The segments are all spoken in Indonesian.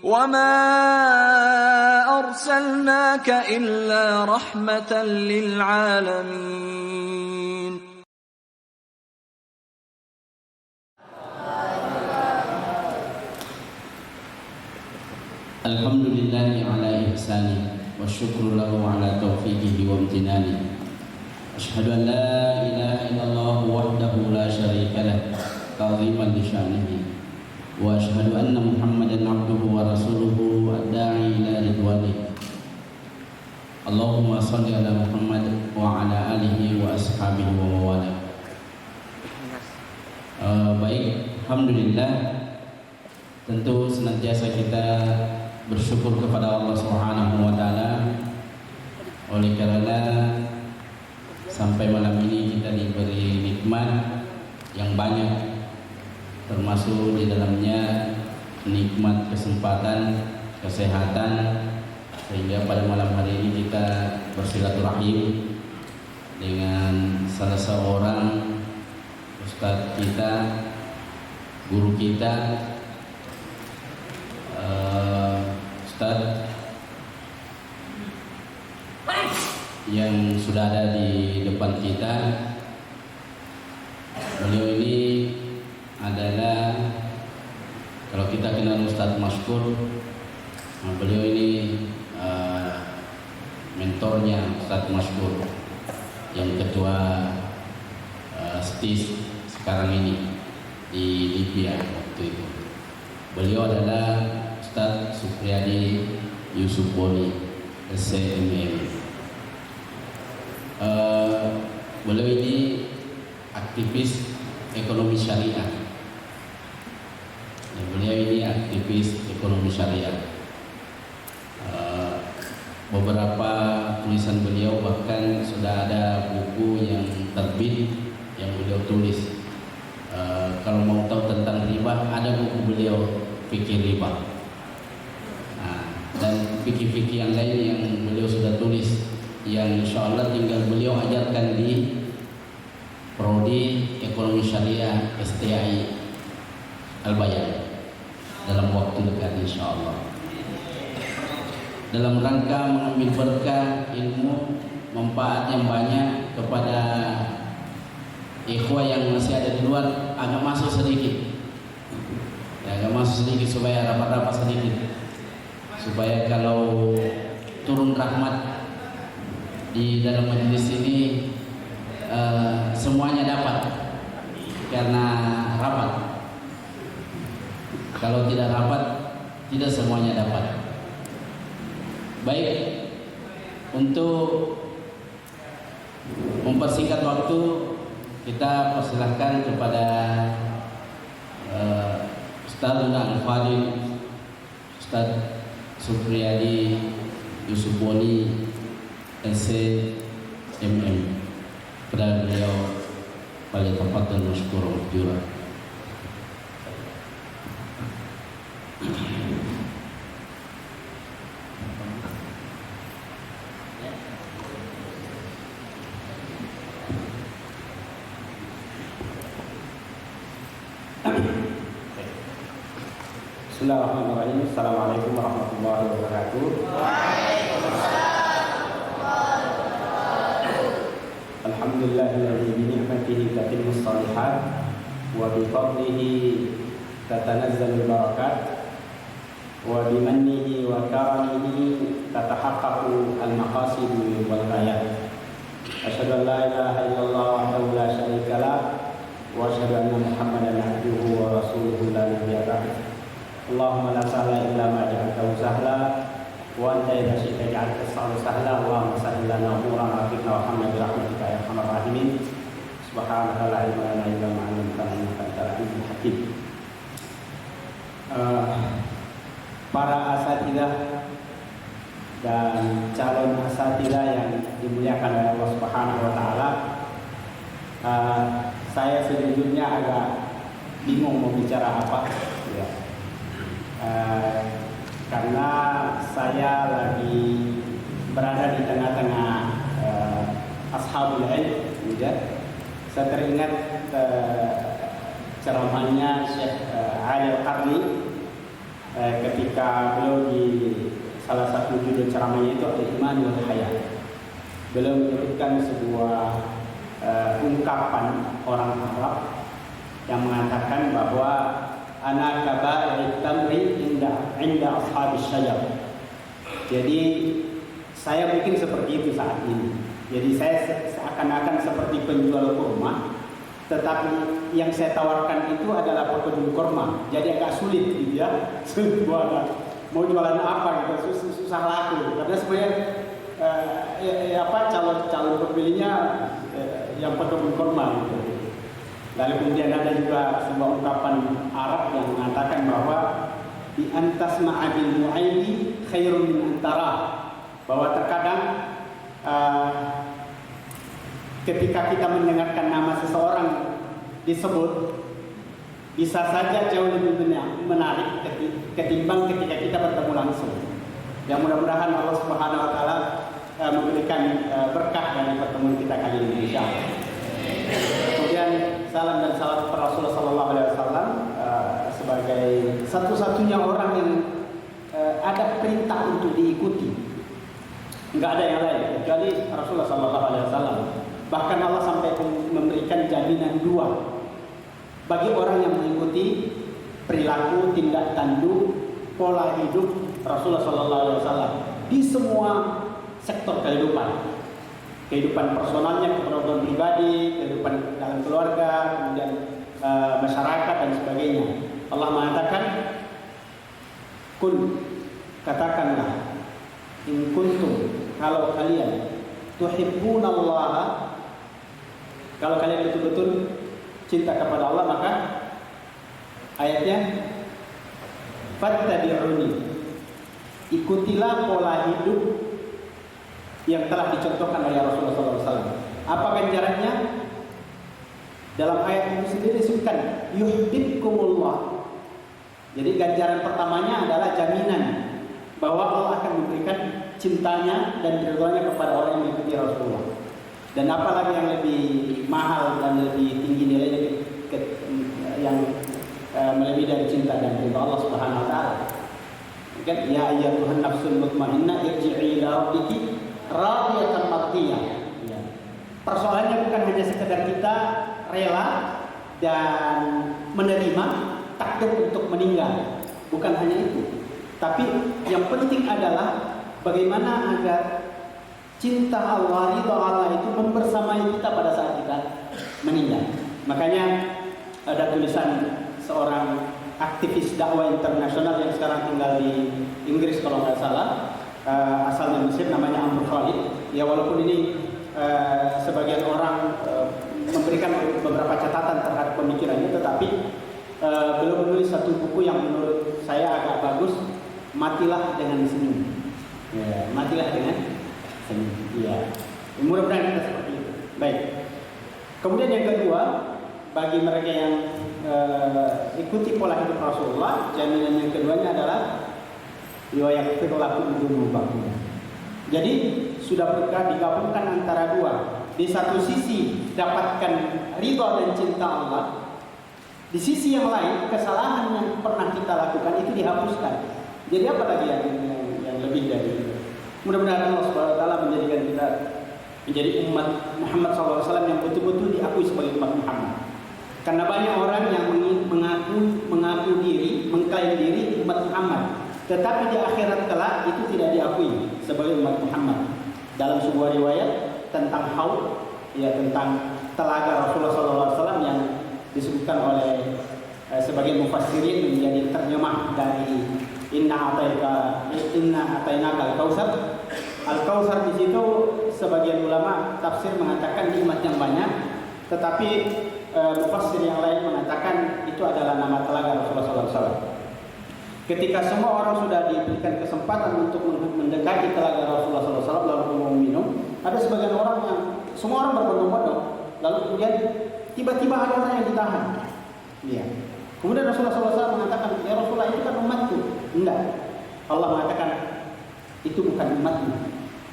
وَمَا أَرْسَلْنَاكَ إِلَّا رَحْمَةً لِلْعَالَمِينَ. Alhamdulillahi ala ihsani wa syukru lahu ala taufiqihi wa amtinani. Asyhadu an la ilaha illallah wahdahu la syarika lah ta'ziman li sya'nihi wa asyhadu anna Muhammadan abduhu wa rasuluhu ad-da'i ila ridwanihi. Allahumma shalli ala Muhammad wa ala alihi wa ashabihi wa mawala. Baik, alhamdulillah, tentu senantiasa kita bersyukur kepada Allah Subhanahu wa taala oleh karena sampai malam ini kita diberi nikmat yang banyak, termasuk di dalamnya nikmat kesempatan, kesehatan, sehingga pada malam hari ini kita bersilaturahim dengan salah seorang ustadz kita, guru kita, Ustadz yang sudah ada di depan kita. Beliau ini adalah, kalau kita kenal Ustadz Maskur, beliau ini mentornya Ustadz Maskur yang ketua STIS sekarang ini di Libya waktu itu. Beliau adalah Ustadz Supriyadi Yusuf Boni, SCMM. Beliau ini aktivis ekonomi syariah. Beliau ini aktivis ekonomi syariah. Beberapa tulisan beliau bahkan sudah ada buku yang terbit yang beliau tulis. Kalau mau tahu tentang riba, ada buku beliau, Fikih Riba. Dan fikih-fikih yang lain yang beliau sudah tulis, yang insya Allah tinggal beliau ajarkan di Prodi Ekonomi Syariah STI Al-Bayan dalam waktu dekat insya Allah, dalam rangka mengambil berkah ilmu manfaat yang banyak kepada ikhwah yang masih ada di luar. Agak masuk sedikit ya, agak masuk sedikit supaya rapat-rapat sedikit, supaya kalau turun rahmat di dalam majelis ini semuanya dapat, karena rapat. Kalau tidak rapat, tidak semuanya dapat. Baik, untuk mempersingkat waktu, kita persilahkan kepada Ustadzuna Al-Fadil Ustadz Supriyadi Yusuf Boni, SCMM. Kepada beliau, paling tepat dan masykur jurah. Bismillahirrahmanirrahim. Assalamualaikum warahmatullahi wabarakatuh. Alhamdulillahilladzi bi ni'matihi tatimmus shalihat wa bi fadlihi tatanazzalul barakat wa bi mannihi wa karamihi tatahaqqaqu al-maqasid wal ghayat. Asyhadu an la ilaha illallah wahdahu la syarika lah wa asyhadu anna Muhammadan abduhu wa rasuluhu la nabiyya ba'dahu. Allahumma la sahla illa ma ja'altahu sahla wa anta idza syi'ta ja'alta as-sahla sahla. Allahumma sahhil lana umurana wa warhamna bi rahmatika ya arhamar rahimin. Subhanaka la ilma lana illa ma 'allamtana innaka antal alimul hakim. Para asatidzah dan calon asatidzah yang dimuliakan oleh Allah Subhanahu wa taala, saya sejujurnya agak bingung mau bicara apa ya. Karena saya lagi berada di tengah-tengah ashabul ilm, ya. Saya teringat ceramahnya Syekh Ali Al-Qarni ketika beliau di salah satu judul ceramahnya itu Al-Iman wal Haya. Beliau menyebutkan sebuah ungkapan orang Arab yang mengatakan bahwa ana kaba'ir tamri inda ashabis syajar. Jadi saya mungkin seperti itu saat ini. Jadi saya seakan-akan seperti penjual kurma, tetapi yang saya tawarkan itu adalah pekebun kurma. Jadi agak sulit gitu ya. Mau jualan apa gitu, susah laku. Karena sebenarnya calon pembelinya yang pekebun kurma gitu. Lalu kemudian ada juga sebuah ungkapan Arab yang mengatakan bahwa di antas ma'abil mu'aidi khairun min antara, bahwa terkadang ketika kita mendengarkan nama seseorang disebut bisa saja jauh lebih menarik ketimbang ketika kita bertemu langsung. Yang mudah-mudahan Allah Subhanahu wa taala memberikan berkah dari pertemuan kita kali ini insyaallah. Kemudian salam dan salawat kepada Rasulullah sallallahu alaihi wasallam sebagai satu-satunya orang yang ada perintah untuk diikuti. Enggak ada yang lain kecuali Rasulullah sallallahu alaihi wasallam. Bahkan Allah sampai memberikan jaminan 2 bagi orang yang mengikuti perilaku, tindak tanduk, pola hidup Rasulullah sallallahu alaihi wasallam di semua sektor kehidupan. Kehidupan personalnya, kehidupan pribadi, kehidupan dalam keluarga, kemudian masyarakat dan sebagainya. Allah mengatakan, "Kun, katakanlah, in kuntum, kalau kalian tuhibbunallaha, kalau kalian betul-betul cinta kepada Allah, maka ayatnya fattabi'uni, ikutilah pola hidup yang telah dicontohkan oleh Rasulullah SAW. Apa ganjarannya? Dalam ayat itu sendiri disebutkan yuhibbukumullah. Jadi ganjaran pertamanya adalah jaminan bahwa Allah akan memberikan cintanya dan ridhonya kepada orang yang mengikuti Rasulullah. Dan apalagi yang lebih mahal dan lebih tinggi nilainya yang melebihi dari cinta dan ridho Allah Subhanahu wa taala. Ya ayyatuhan nafsul mutmainnah irji'i ila rabbiki radiyatan mardiyah. Ya. Persoalannya bukan hanya sekedar kita rela dan menerima takdir untuk meninggal, bukan hanya itu. Tapi yang penting adalah bagaimana agar cinta Allah, ridha Allah itu membersamai kita pada saat kita meninggal. Makanya ada tulisan seorang aktivis dakwah internasional yang sekarang tinggal di Inggris kalau nggak salah. Asalnya Mesir, namanya Amr Khalid. Ya walaupun ini sebagian orang memberikan beberapa catatan terhadap pemikirannya, tetapi beliau menulis satu buku yang menurut saya agak bagus, Matilah dengan Senyum. Ya, matilah dengan senyum. Ya, mudah-mudahan kita seperti itu. Baik. Kemudian yang kedua, bagi mereka yang ikuti pola hidup Rasulullah, jaminan yang keduanya adalah yaghfir lakum dzunubakum. Jadi sudah berkah digabungkan antara 2. Di satu sisi dapatkan ridha dan cinta Allah. Di sisi yang lain kesalahan yang pernah kita lakukan itu dihapuskan. Jadi apa lagi yang lebih dari itu? Mudah-mudahan Allah Subhanahu wa taala menjadikan kita menjadi umat Muhammad SAW yang betul-betul diakui sebagai umat Muhammad. Karena banyak orang yang mengaku diri, mengklaim diri umat Muhammad, tetapi di akhirat kelak itu tidak diakui sebagai umat Muhammad. Dalam sebuah riwayat tentang haud, ya tentang telaga Rasulullah SAW yang disebutkan oleh sebagian mufassirin menjadi terjemah dari Inna atainaka al-kautsar. Al-kautsar di situ sebagian ulama tafsir mengatakan nikmat yang banyak, tetapi mufassir yang lain mengatakan itu adalah nama telaga Rasulullah SAW. Ketika semua orang sudah diberikan kesempatan untuk mendekati telaga Rasulullah SAW lalu mau minum, ada sebagian orang yang semua orang berbondong-bondong, lalu kemudian tiba-tiba ada orang yang ditahan. Iya. Kemudian Rasulullah SAW mengatakan, ya Rasulullah itu kan umatku. Enggak. Allah mengatakan itu bukan umatmu,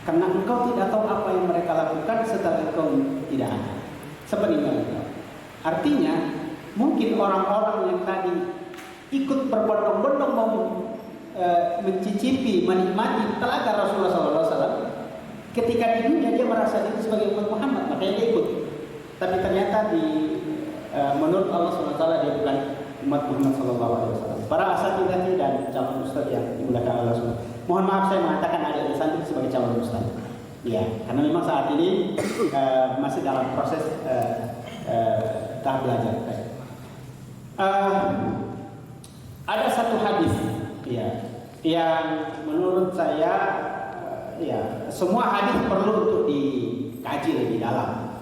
karena engkau tidak tahu apa yang mereka lakukan setelah engkau tidak ada. Seperti itu. Artinya mungkin orang-orang yang tadi ikut berbondong-bondong mau mencicipi, menikmati telaga Rasulullah SAW. Ketika di dunia dia merasa diri sebagai umat Muhammad, makanya dia ikut. Tapi ternyata menurut Allah SWT dia bukan umat Muhammad SAW. Para asatidz dan calon ustaz yang dimuliakan Allah SWT. Mohon maaf saya mengatakan ada di santri sebagai calon ustaz. Ya, karena memang saat ini masih dalam proses tahap belajar. Ada satu hadis, ya, yang menurut saya, ya, semua hadis perlu untuk dikaji lebih dalam,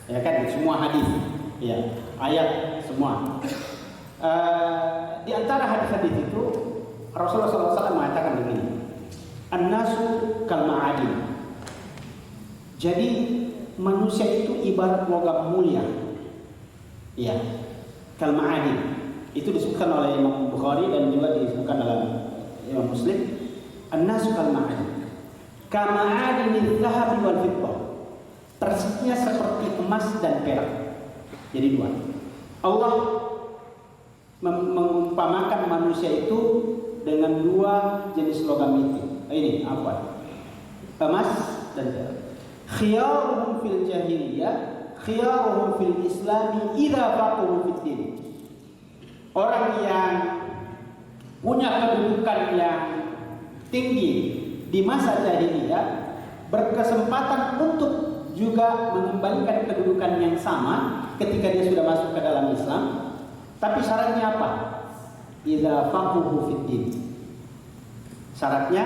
ya kan? Semua hadis, ya, ayat semua. Di antara hadis-hadis itu Rasulullah SAW mengatakan begini, an-nasu kal ma'adin. Jadi manusia itu ibarat logam mulia, ya, kal ma'adin. Itu disebutkan oleh Imam Bukhari dan juga disebutkan dalam Imam Muslim. An-nasu kal ma'adin, kama'adinil dhahabi wal fiddah. Persisnya seperti emas dan perak. Jadi dua. Allah mengumpamakan manusia itu dengan dua jenis logam itu. Ini apa? Emas dan perak. Khiyaruhum fil jahiliyah, khiyaruhum fil islami idza faqahu fid din. Orang yang punya kedudukan yang tinggi di masa jahiliyah berkesempatan untuk juga mengembalikan kedudukan yang sama ketika dia sudah masuk ke dalam Islam. Tapi syaratnya apa? Idza faqahu fid din. Syaratnya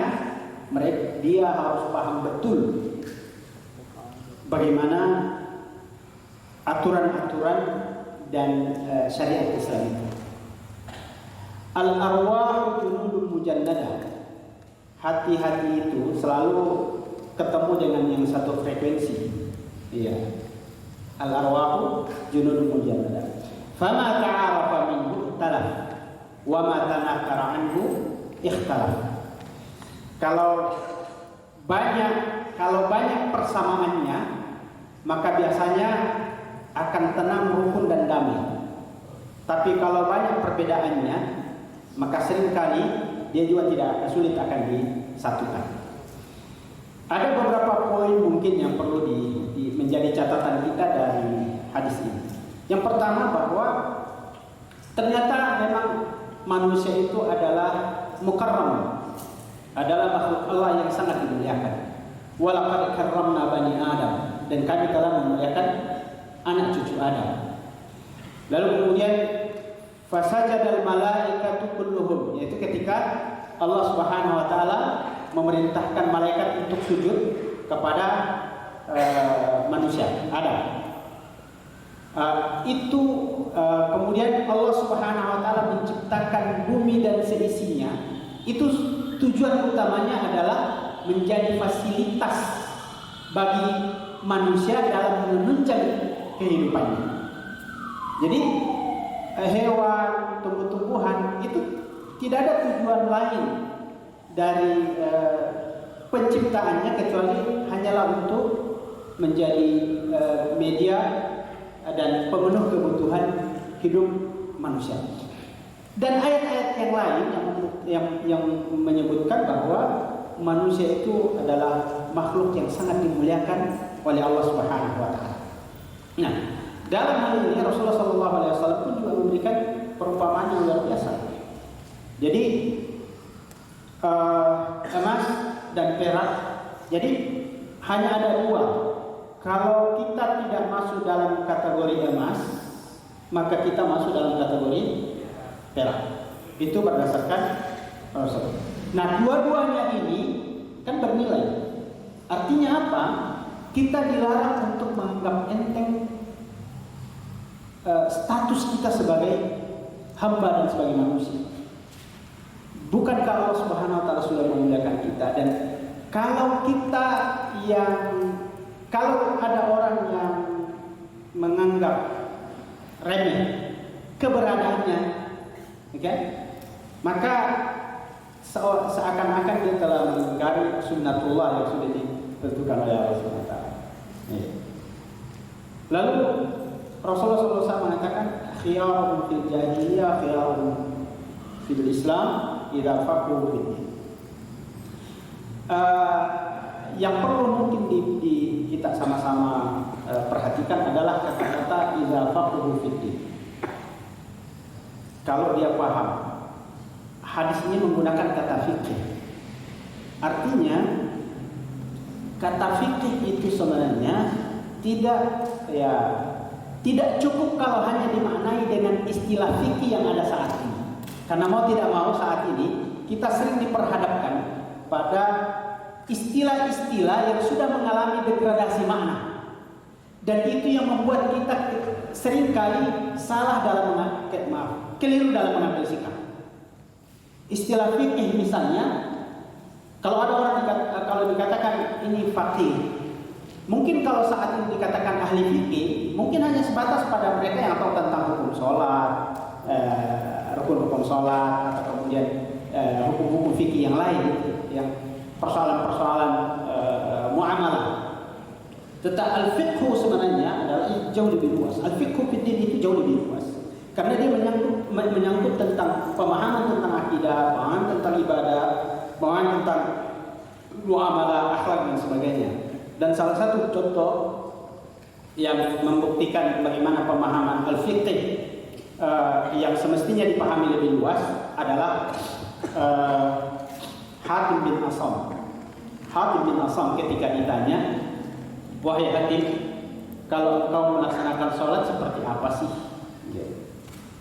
dia harus paham betul bagaimana aturan-aturan dan syariat Islam itu. Al-arwah junudun mujannadah. Hati-hati itu selalu ketemu dengan yang satu frekuensi. Iya. Al-arwah junudun mujannadah. Fama ta'arafa minhu talaf wa ma tanakara anhu ikhtalaf. Kalau banyak persamaannya, maka biasanya akan tenang, rukun dan damai. Tapi kalau banyak perbedaannya, maka seringkali dia juga sulit akan disatukan. Ada beberapa poin mungkin yang perlu menjadi catatan kita dari hadis ini. Yang pertama bahwa ternyata memang manusia itu adalah mukarram, adalah makhluk Allah yang sangat dimuliakan. Walaqad karramna bani Adam, dan kami telah memuliakan anak cucu Adam. Lalu kemudian fasajadal malaikatu kulluhum, yaitu ketika Allah Subhanahu wa taala memerintahkan malaikat untuk sujud kepada manusia Adam. Kemudian Allah Subhanahu wa taala menciptakan bumi dan seisinya. Itu tujuan utamanya adalah menjadi fasilitas bagi manusia dalam menunjang kehidupannya. Jadi hewan, tumbuh-tumbuhan itu tidak ada tujuan lain dari penciptaannya kecuali hanyalah untuk menjadi media dan pemenuh kebutuhan hidup manusia. Dan ayat-ayat yang lain yang menyebutkan bahwa manusia itu adalah makhluk yang sangat dimuliakan oleh Allah Subhanahu wa taala. Nah, dalam hal ini Rasulullah SAW pun juga memberikan perumpamaan yang luar biasa. Jadi emas dan perak. Jadi hanya ada dua. Kalau kita tidak masuk dalam kategori emas, maka kita masuk dalam kategori perak. Itu berdasarkan Rasul. Nah, dua-duanya ini kan bernilai. Artinya apa? Kita dilarang untuk menganggap enteng status kita sebagai hamba dan sebagai manusia. Bukankah Allah Subhanahu wa taala sudah memuliakan kita? Dan kalau ada orang yang menganggap remeh keberadaannya, okay? Maka seakan-akan dia telah mengingkari sunnatullah yang sudah ditentukan oleh Allah Subhanahu wa taala. Lalu Rasulullah SAW mengatakan khiyarun fil jahiliyah, khiyarun fil Islam, idza faqahu fid din. Yang perlu mungkin kita sama-sama perhatikan adalah kata-kata idza faqahu fid din. Kalau dia paham, hadis ini menggunakan kata fikih. Artinya kata fikih itu sebenarnya tidak cukup kalau hanya dimaknai dengan istilah fikih yang ada saat ini. Karena mau tidak mau saat ini kita sering diperhadapkan pada istilah-istilah yang sudah mengalami degradasi makna. Dan itu yang membuat kita seringkali salah dalam keliru dalam mengambil sikap. Istilah fikih misalnya, kalau ada orang kalau dikatakan ini faqih, mungkin kalau saat ini dikatakan ahli fikih, mungkin hanya sebatas pada mereka yang tahu tentang hukum sholat, rukun-rukun sholat, atau kemudian hukum-hukum fikih yang lain, yang persoalan-persoalan muamalah. Tetapi al-fiqhu sebenarnya adalah jauh lebih luas. Al-fiqhu fid din itu jauh lebih luas. Karena dia menyangkut tentang pemahaman tentang akidah, pemahaman tentang ibadah, pemahaman tentang muamalah, akhlak dan sebagainya. Dan salah satu contoh yang membuktikan bagaimana pemahaman al-fiqh yang semestinya dipahami lebih luas adalah Hatim bin Asam. Hatim bin Asam ketika ditanya, "Wahai Hatim, kalau engkau melaksanakan sholat seperti apa sih?"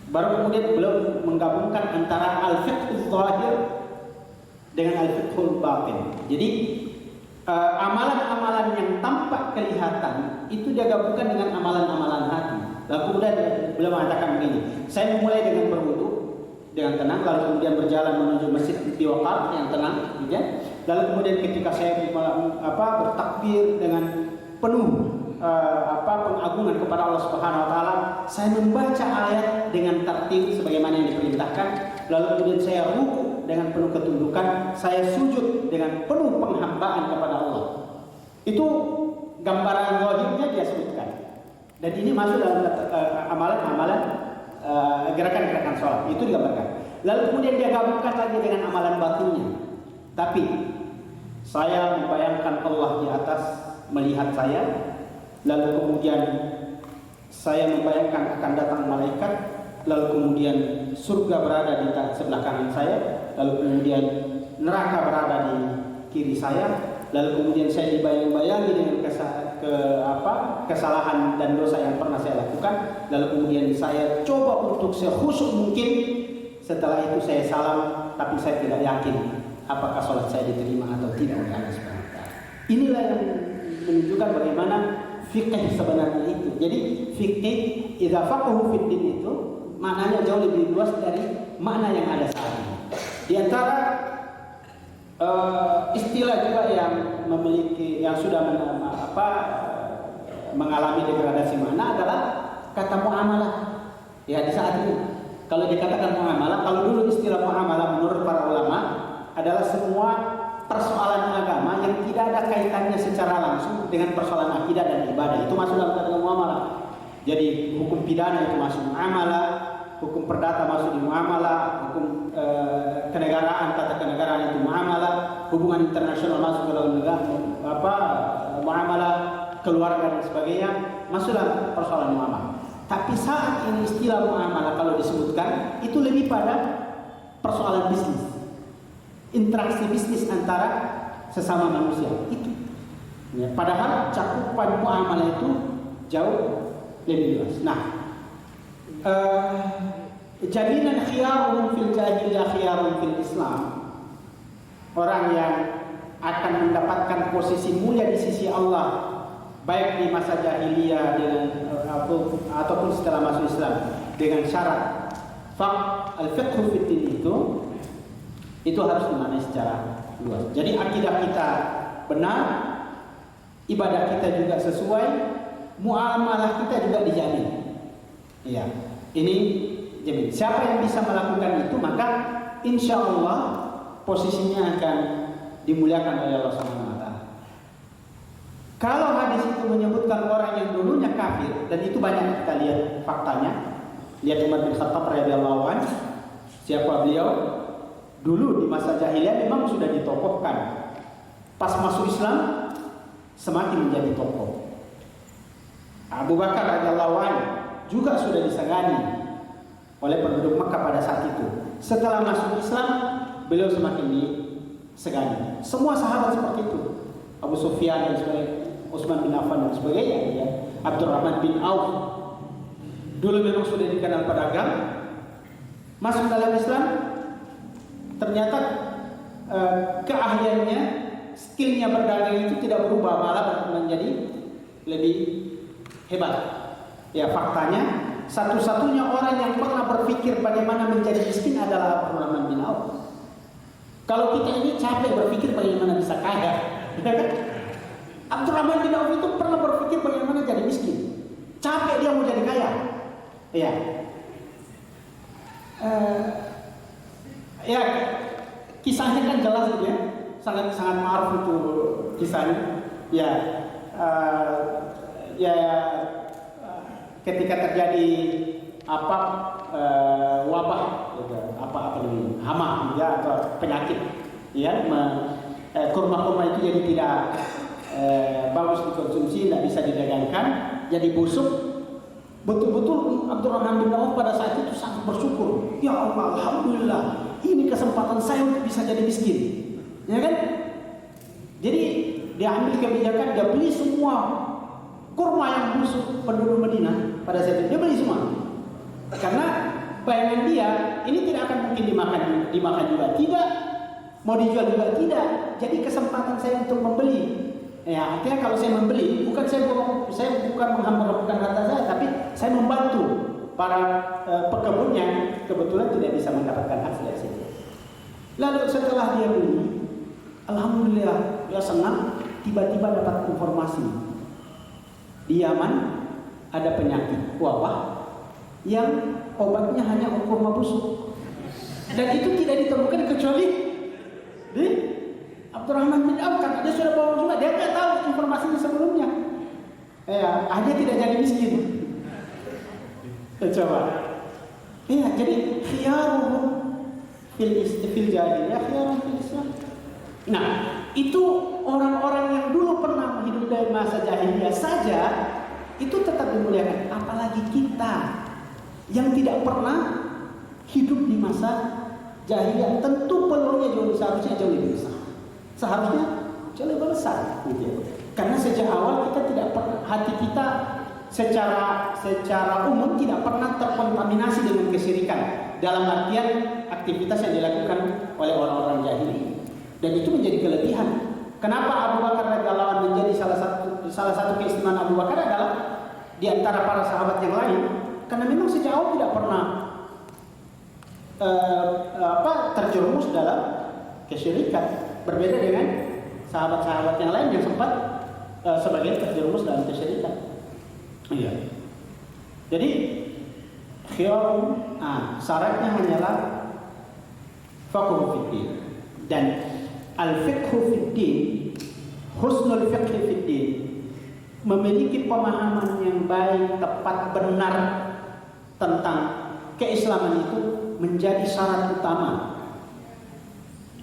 Baru kemudian beliau menggabungkan antara al-fiqhul zahir dengan al-fiqhul batin. Jadi amalan-amalan yang tampak kelihatan itu dia gabungkan dengan amalan-amalan hati. Lalu kemudian beliau mengatakan begini, "Saya memulai dengan berwudu dengan tenang, lalu kemudian berjalan menuju masjid di waqaf yang tenang, gitu ya. Lalu kemudian ketika saya bertakbir dengan penuh pengagungan kepada Allah Subhanahu wa taala, saya membaca ayat dengan tartil sebagaimana yang diperintahkan, lalu kemudian saya ruku dengan penuh ketundukan, saya sujud dengan penuh penghambaan kepada Allah." Itu gambaran zahirnya dia sebutkan. Dan ini masuk dalam amalan-amalan gerakan-gerakan sholat, itu digambarkan. Lalu kemudian dia gabungkan lagi dengan amalan batinnya. Tapi saya membayangkan Allah di atas melihat saya. Lalu kemudian saya membayangkan akan datang malaikat. Lalu kemudian surga berada di sebelah kanan saya. Lalu kemudian neraka berada di kiri saya. Lalu kemudian saya dibayang-bayangi dengan kesalahan dan dosa yang pernah saya lakukan. Lalu kemudian saya coba untuk sekhusyuk mungkin. Setelah itu saya salam, tapi saya tidak yakin apakah sholat saya diterima atau tidak oleh Allah Subhanahu wa taala. Inilah yang menunjukkan bagaimana fikih sebenarnya itu. Jadi fikih idza faqahu fid din itu maknanya jauh lebih luas dari makna yang ada saat ini. Di antara istilah juga yang memiliki yang sudah mengalami degradasi makna adalah kata muamalah. Ya di saat ini kalau dikatakan muamalah, kalau dulu istilah muamalah menurut para ulama adalah semua persoalan agama yang tidak ada kaitannya secara langsung dengan persoalan akidah dan ibadah, itu masuk dalam kata muamalah. Jadi hukum pidana itu masuk muamalah, hukum perdata masuk di muamalah, hukum kenegaraan, tata kenegaraan itu muamalah, hubungan internasional masuk dalam muamalah, keluarga dan sebagainya masuk dalam persoalan muamalah. Tapi saat ini istilah muamalah kalau disebutkan itu lebih pada persoalan bisnis, interaksi bisnis antara sesama manusia itu. Ya, padahal cakupan muamalah itu jauh lebih luas. Nah, jaminan khiyaruhum fil jahiliyah khiyaruhum fil Islam, orang yang akan mendapatkan posisi mulia di sisi Allah baik di masa jahiliyah ataupun setelah masuk Islam dengan syarat al-fiqhu fid din itu harus dimaknai secara luas. Jadi akidah kita benar, ibadah kita juga sesuai, muamalah kita juga dijamin. Iya, ini jamin. Siapa yang bisa melakukan itu, maka insya Allah posisinya akan dimuliakan oleh Allah Subhanahu wa taala. Kalau hadis itu menyebutkan orang yang dulunya kafir, dan itu banyak kita lihat faktanya. Lihat Umar bin Khattab radhiyallahu anhu, siapa beliau? Dulu di masa jahiliyah memang sudah ditokohkan. Pas masuk Islam semakin menjadi tokoh. Abu Bakar radhiyallahu anhu juga sudah disegani oleh penduduk Makkah pada saat itu. Setelah masuk Islam, beliau semakin disegani. Semua sahabat seperti itu. Abu Sufyan dan sebagainya, Utsman bin Affan dan sebagainya, ya. Abdurrahman bin Auf dulu memang sudah dikenal pedagang. Masuk dalam Islam, ternyata keahliannya, skillnya berdagang itu tidak berubah, malah menjadi lebih hebat. Ya, faktanya satu-satunya orang yang pernah berpikir bagaimana menjadi miskin adalah Abdurrahman bin Auf. Kalau kita ini capek berpikir bagaimana bisa kaya, ya kan? Abdurrahman bin Auf itu pernah berpikir bagaimana jadi miskin. Capek dia mau jadi kaya. Ya. Ya, kisahnya kan jelas ya, sangat ma'ruf itu kisahnya. Ya, ketika terjadi wabah, hama ya, atau penyakit, ya, kurma-kurma itu jadi tidak bagus dikonsumsi, tidak bisa didagangkan, jadi busuk. Betul-betul Abdurrahman bin Auf pada saat itu sangat bersyukur. Ya Allah, alhamdulillah, ini kesempatan saya untuk bisa jadi miskin, ya kan? Jadi dia ambil kebijakan, dia beli semua kurma yang busuk penduduk Madinah pada saat itu, dia beli semua. Karena bayangan dia, ini tidak akan mungkin dimakan juga tidak, mau dijual juga tidak. Jadi kesempatan saya untuk membeli. Ya, artinya kalau saya membeli, saya bukan menghamburkan harta saya, tapi saya membantu para pekebun yang kebetulan tidak bisa mendapatkan hasil dari situ. Lalu setelah dia beli, alhamdulillah dia senang, tiba-tiba dapat informasi di Yaman ada penyakit wabah yang obatnya hanya kurma busuk, dan itu tidak ditemukan kecuali di Abdurrahman bin Auf, karena dia sudah bawa juga, dia nggak tahu informasinya sebelumnya. Ya, akhirnya tidak jadi miskin. Coba. Iya, jadi khiyaruhum fil jahiliyah, khiyaruhum fil Islam. Nah, itu orang-orang yang dulu pernah hidup dari masa jahiliyah saja itu tetap dimuliakan, apalagi kita yang tidak pernah hidup di masa jahiliyah. Tentu peluangnya seharusnya jauh lebih besar. Seharusnya jauh lebih besar, gitu. Karena sejak awal kita tidak pernah, hati kita secara umum tidak pernah terkontaminasi dengan kesyirikan dalam artian aktivitas yang dilakukan oleh orang-orang jahili. Dan itu menjadi kelebihan. Kenapa Abu Bakar radhiyallahu anhu menjadi salah satu keistimewaan Abu Bakar adalah di antara para sahabat yang lain, karena memang sejak awal tidak pernah terjerumus dalam kesyirikan. Berbeda dengan sahabat-sahabat yang lain yang sempat sebagian terjerumus dalam kesyirikan. Iya. Jadi syaratnya hanyalah faqhu fiddin, dan al-fiqhu fiddin, husnul fiqhi fiddin, memiliki pemahaman yang baik, tepat, benar tentang keislaman itu menjadi syarat utama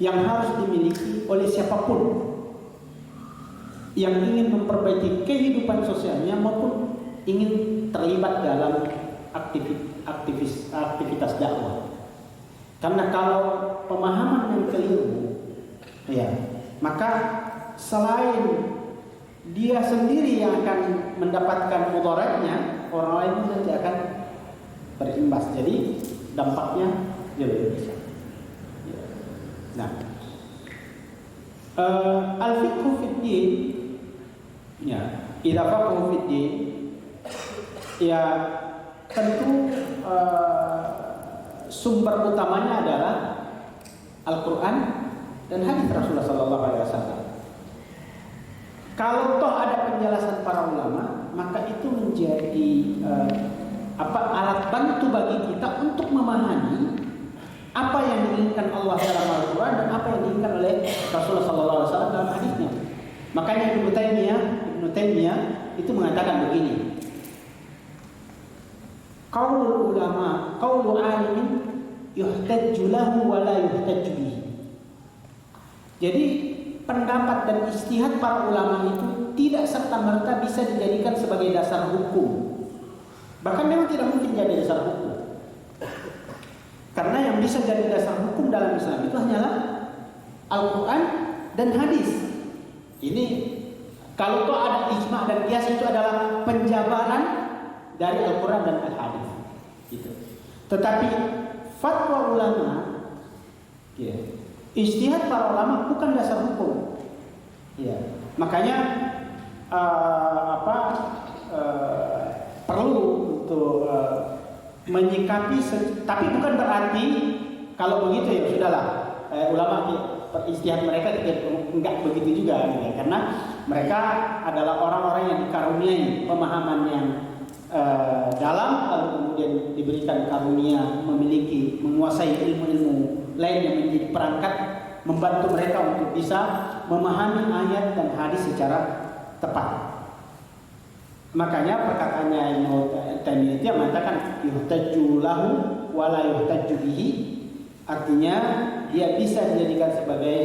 yang harus dimiliki oleh siapapun yang ingin memperbaiki kehidupan sosialnya maupun ingin terlibat dalam aktivitas dakwah. Karena kalau pemahaman yang keliru, ya, maka selain dia sendiri yang akan mendapatkan mudaratnya, orang lain pun nanti akan berimbas. Jadi dampaknya lebih besar. Nah, al-fiqhu fiddin, ya, idza faqhu fiddin, ya tentu sumber utamanya adalah Al-Quran dan hadis Rasulullah sallallahu alaihi wasallam. Kalau toh ada penjelasan para ulama, maka itu menjadi alat bantu bagi kita untuk memahami apa yang diinginkan Allah dalam Al-Quran dan apa yang diinginkan oleh Rasulullah SAW dalam hadisnya. Makanya Ibnu Taimiyah itu mengatakan begini: qaulul ulama, qaulu alimin yuhtajju lahu wa la yuhtajju bihi. Jadi pendapat dan ijtihad para ulama itu tidak serta-merta bisa dijadikan sebagai dasar hukum. Bahkan memang tidak mungkin jadi dasar hukum. Karena yang bisa jadi dasar hukum dalam Islam itu hanyalah Al-Quran dan hadis. Ini kalau toh ada ijma' dan qiyas itu adalah penjabaran dari Al-Quran dan Al-Hadis. Gitu. Tetapi fatwa ulama, ya, ijtihad para ulama bukan dasar hukum. Ya, makanya perlu untuk menyikapi, tapi bukan berarti kalau begitu ya sudahlah ulama ijtihad mereka enggak begitu juga gitu ya. Karena mereka adalah orang-orang yang dikaruniai pemahaman yang dalam, lalu kemudian diberikan karunia menguasai ilmu-ilmu lain yang menjadi perangkat membantu mereka untuk bisa memahami ayat dan hadis secara tepat. Makanya perkataannya Ibnu Taimiyah itu yang mengatakan yuhtajju lahu wa la yuhtajju bihi, artinya dia bisa dijadikan sebagai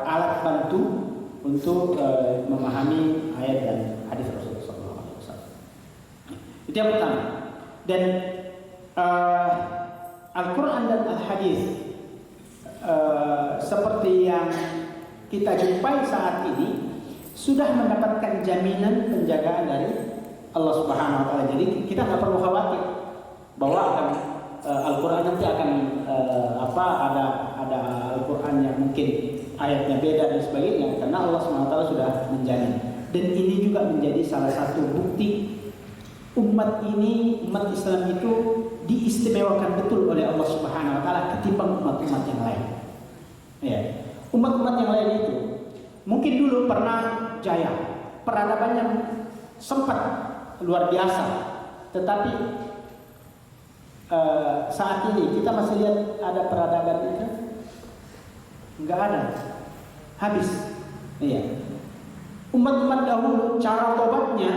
alat bantu untuk memahami ayat dan hadis Rasulullah SAW. Itu yang pertama. Dan Al-Quran dan Al-Hadis seperti yang kita jumpai saat ini sudah mendapatkan jaminan penjagaan dari Allah Subhanahu wa taala. Jadi kita nggak perlu khawatir bahwa akan Al-Quran nanti akan ada Al-Quran yang mungkin ayatnya beda dan sebagainya, karena Allah Subhanahu wa taala sudah menjamin. Dan ini juga menjadi salah satu bukti umat Islam itu diistimewakan betul oleh Allah Subhanahu wa taala ketimbang umat-umat yang lain. Ya. Umat-umat yang lain itu mungkin dulu pernah jaya, peradabannya sempat luar biasa, tetapi saat ini kita masih lihat ada peradaban itu? Enggak ada, habis. Iya. Umat-umat dahulu cara tobatnya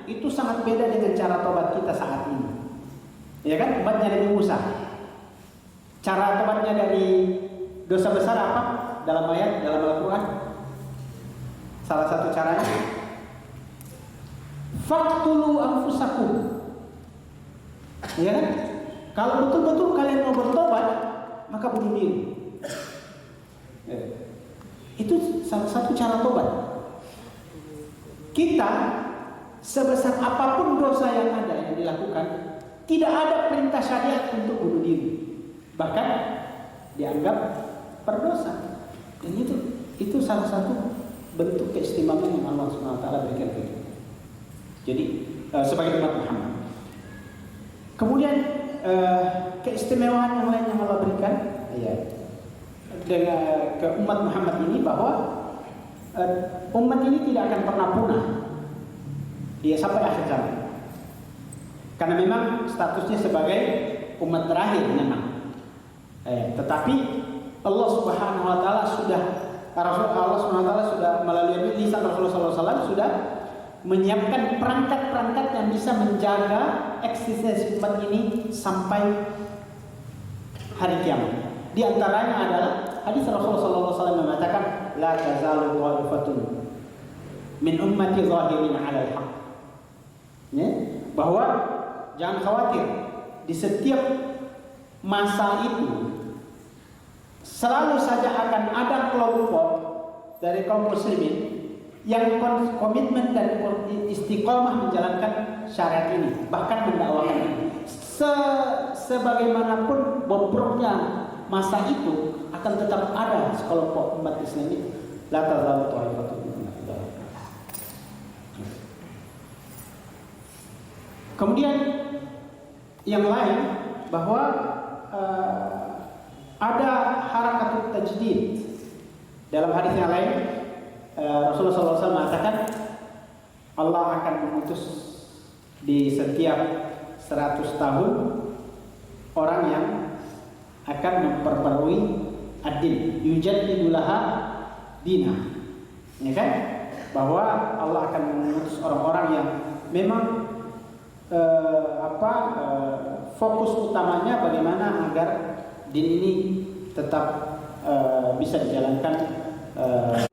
itu sangat beda dengan cara tobat kita saat ini. Ya kan, umatnya Nabi Musa. Cara tobatnya dari dosa besar apa? Dalam Al-Quran. Salah satu caranya faqtulu anfusakum. Ya kan? Kalau betul-betul kalian mau bertobat, maka bunuh diri. Itu salah satu cara tobat. Kita sebesar apapun dosa yang ada yang dilakukan, tidak ada perintah syariat untuk bunuh diri. Bahkan dianggap berdosa. Dan itu salah satu bentuk keistimewaan yang Allah SWT berikan ke kita. Jadi sebagai umat Muhammad. Kemudian keistimewaan yang lain yang Allah berikan dengan ke umat Muhammad ini, bahwa umat ini tidak akan pernah punah sampai akhir zaman. Karena memang statusnya sebagai umat terakhir memang. Tetapi Allah Subhanahu wa taala Allah Subhanahu wa taala sudah melalui lisan Rasulullah SAW sudah menyiapkan perangkat-perangkat yang bisa menjaga eksistensi umat ini sampai hari kiamat. Di antaranya adalah hadis Rasulullah SAW mengatakan, la tazalu ta'ifatun min ummati zahirin 'ala al-haq. Bahwa jangan khawatir, di setiap masa itu selalu saja akan ada kelompok dari kaum muslimin yang komitmen dan istiqomah menjalankan syariat ini, bahkan mendakwakan ini. Sebagaimanapun bobroknya masa itu, akan tetap ada sekelompok umat Islam ini. La tazalu ta'ifatun min ummati. Kemudian yang lain, bahwa ada harakatut tajdid. Dalam hadis yang lain Rasulullah SAW mengatakan Allah akan mengutus di setiap 100 tahun orang yang akan memperbarui ad-din, yujaddidulaha dinah. Ya kan? Bahwa Allah akan mengutus orang-orang yang memang fokus utamanya bagaimana agar din ini tetap bisa dijalankan.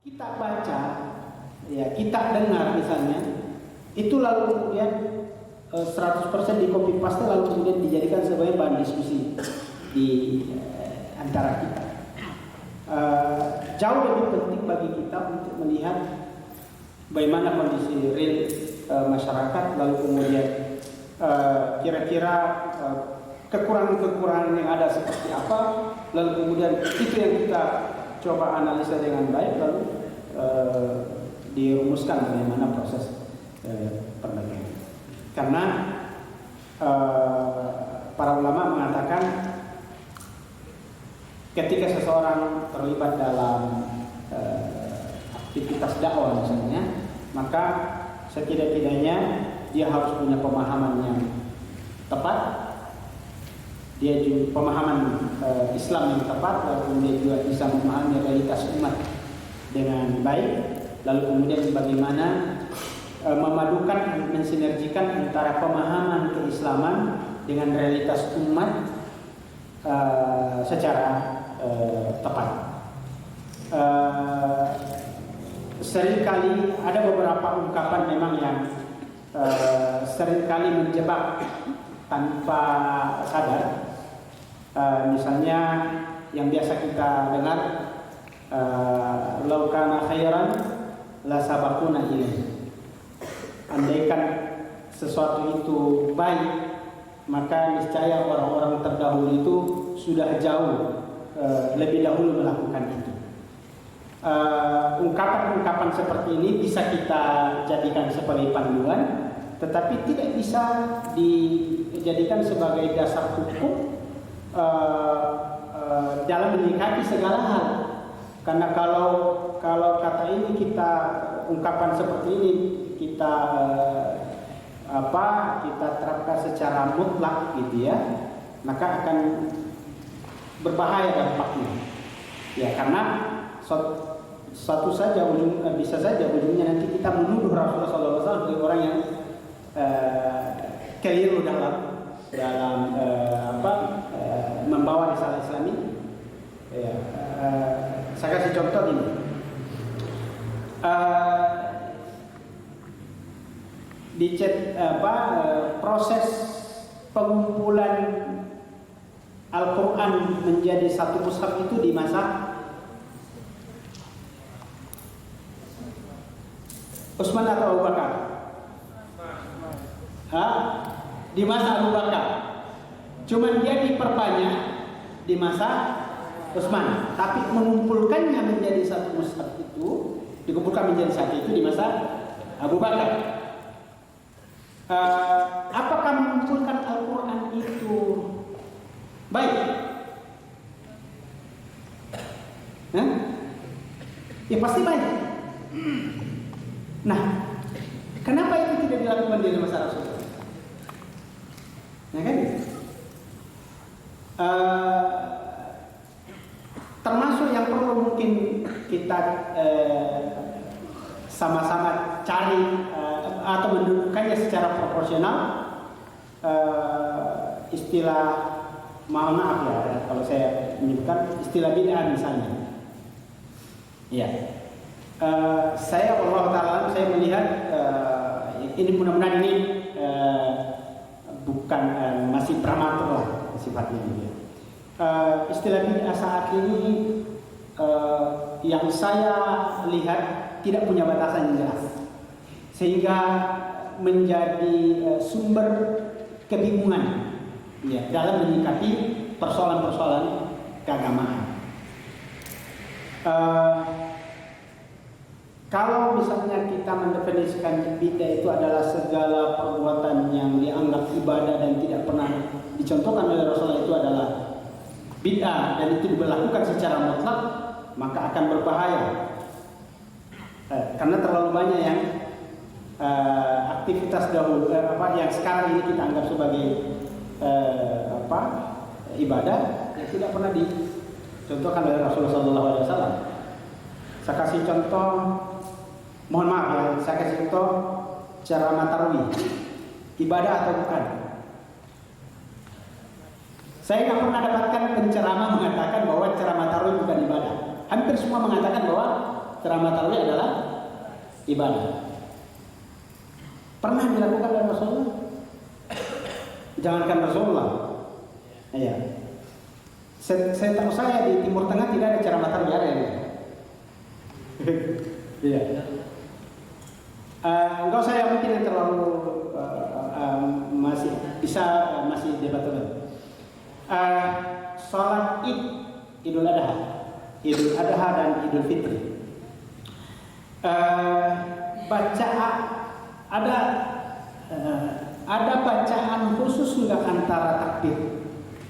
Kita baca, ya kita dengar misalnya, itu lalu kemudian 100% di copy paste lalu kemudian dijadikan sebagai bahan diskusi di antara kita. Jauh lebih penting bagi kita untuk melihat bagaimana kondisi real masyarakat, lalu kemudian kira-kira kekurangan-kekurangan yang ada seperti apa, lalu kemudian itu yang kita coba analisa dengan baik, lalu dirumuskan bagaimana proses perbaikan. Karena para ulama mengatakan ketika seseorang terlibat dalam aktivitas dakwah misalnya, maka setidak-tidaknya dia harus punya pemahaman yang tepat, dia juga pemahaman Islam yang tepat, lalu kemudian juga bisa memahami realitas umat dengan baik, lalu kemudian bagaimana memadukan, mensinergikan antara pemahaman keislaman dengan realitas umat secara tepat. Seringkali ada beberapa ungkapan memang yang seringkali menjebak tanpa sadar. Misalnya yang biasa kita dengar, "Lau kana khairan la sabaquna ilaihi." Andaikan sesuatu itu baik, maka niscaya orang-orang terdahulu itu sudah jauh lebih dahulu melakukan itu. Ungkapan-ungkapan seperti ini bisa kita jadikan sebagai panduan, tetapi tidak bisa dijadikan sebagai dasar hukum dalam menyikapi segala hal. Karena kalau kata ini kita ungkapan seperti ini kita kita terapkan secara mutlak gitu ya, maka akan berbahaya dampaknya. Ya, karena satu saja bisa saja ujungnya nanti kita menuduh Rasulullah SAW sebagai orang yang keliru dalam membawa risalah Islami. Ya, saya kasih contoh ini. Proses pengumpulan Al-Quran menjadi satu mushaf itu di masa Utsman atau Abu Bakar? Di masa Abu Bakar. Cuman dia diperbanyak di masa Utsman, tapi mengumpulkannya menjadi satu mushaf itu, dikumpulkan menjadi satu itu di masa Abu Bakar. Apakah mengumpulkan Al-Quran itu baik? Ya pasti baik. Nah, kenapa itu tidak dilakukan di masa Rasulullah? Ya kan? Termasuk yang perlu mungkin kita sama-sama cari atau mendudukkannya secara proporsional, istilah, mohon maaf ya kalau saya menyebutkan istilah bid'ah misalnya. Ya, saya Allah Ta'ala saya melihat ini mudah-mudahan ini bukan masih prematur lah sifatnya gitu. Istilah bid'ah saat ini yang saya lihat tidak punya batasan yang jelas, sehingga menjadi sumber kebingungan ya, dalam menyikapi persoalan-persoalan keagamaan. Kalau misalnya kita mendefinisikan bid'ah itu adalah segala perbuatan yang dianggap ibadah dan tidak pernah dicontohkan oleh Rasulullah itu adalah bid'ah dan itu diberlakukan secara mutlak, maka akan berbahaya. Karena terlalu banyak yang aktivitas dahulu yang sekarang ini kita anggap sebagai ibadah yang tidak pernah dicontohkan oleh Rasulullah SAW. Saya kasih contoh, mohon maaf ya, saya kasih contoh cara tarawih, ibadah atau bukan? Saya nggak pernah dapatkan penceramah mengatakan bahwa ceramah tarawih bukan ibadah. Hampir semua mengatakan bahwa ceramah tarawih adalah ibadah. Pernah dilakukan oleh Rasulullah? Jangankan Rasulullah. Iya. Saya tahu saya di Timur Tengah tidak ada ceramah tarawih ada ya. Iya. Enggak usah yang mungkin yang terlalu masih debatable. Sholat Idul Adha dan Idul Fitri. Ada bacaan khusus enggak antara takbir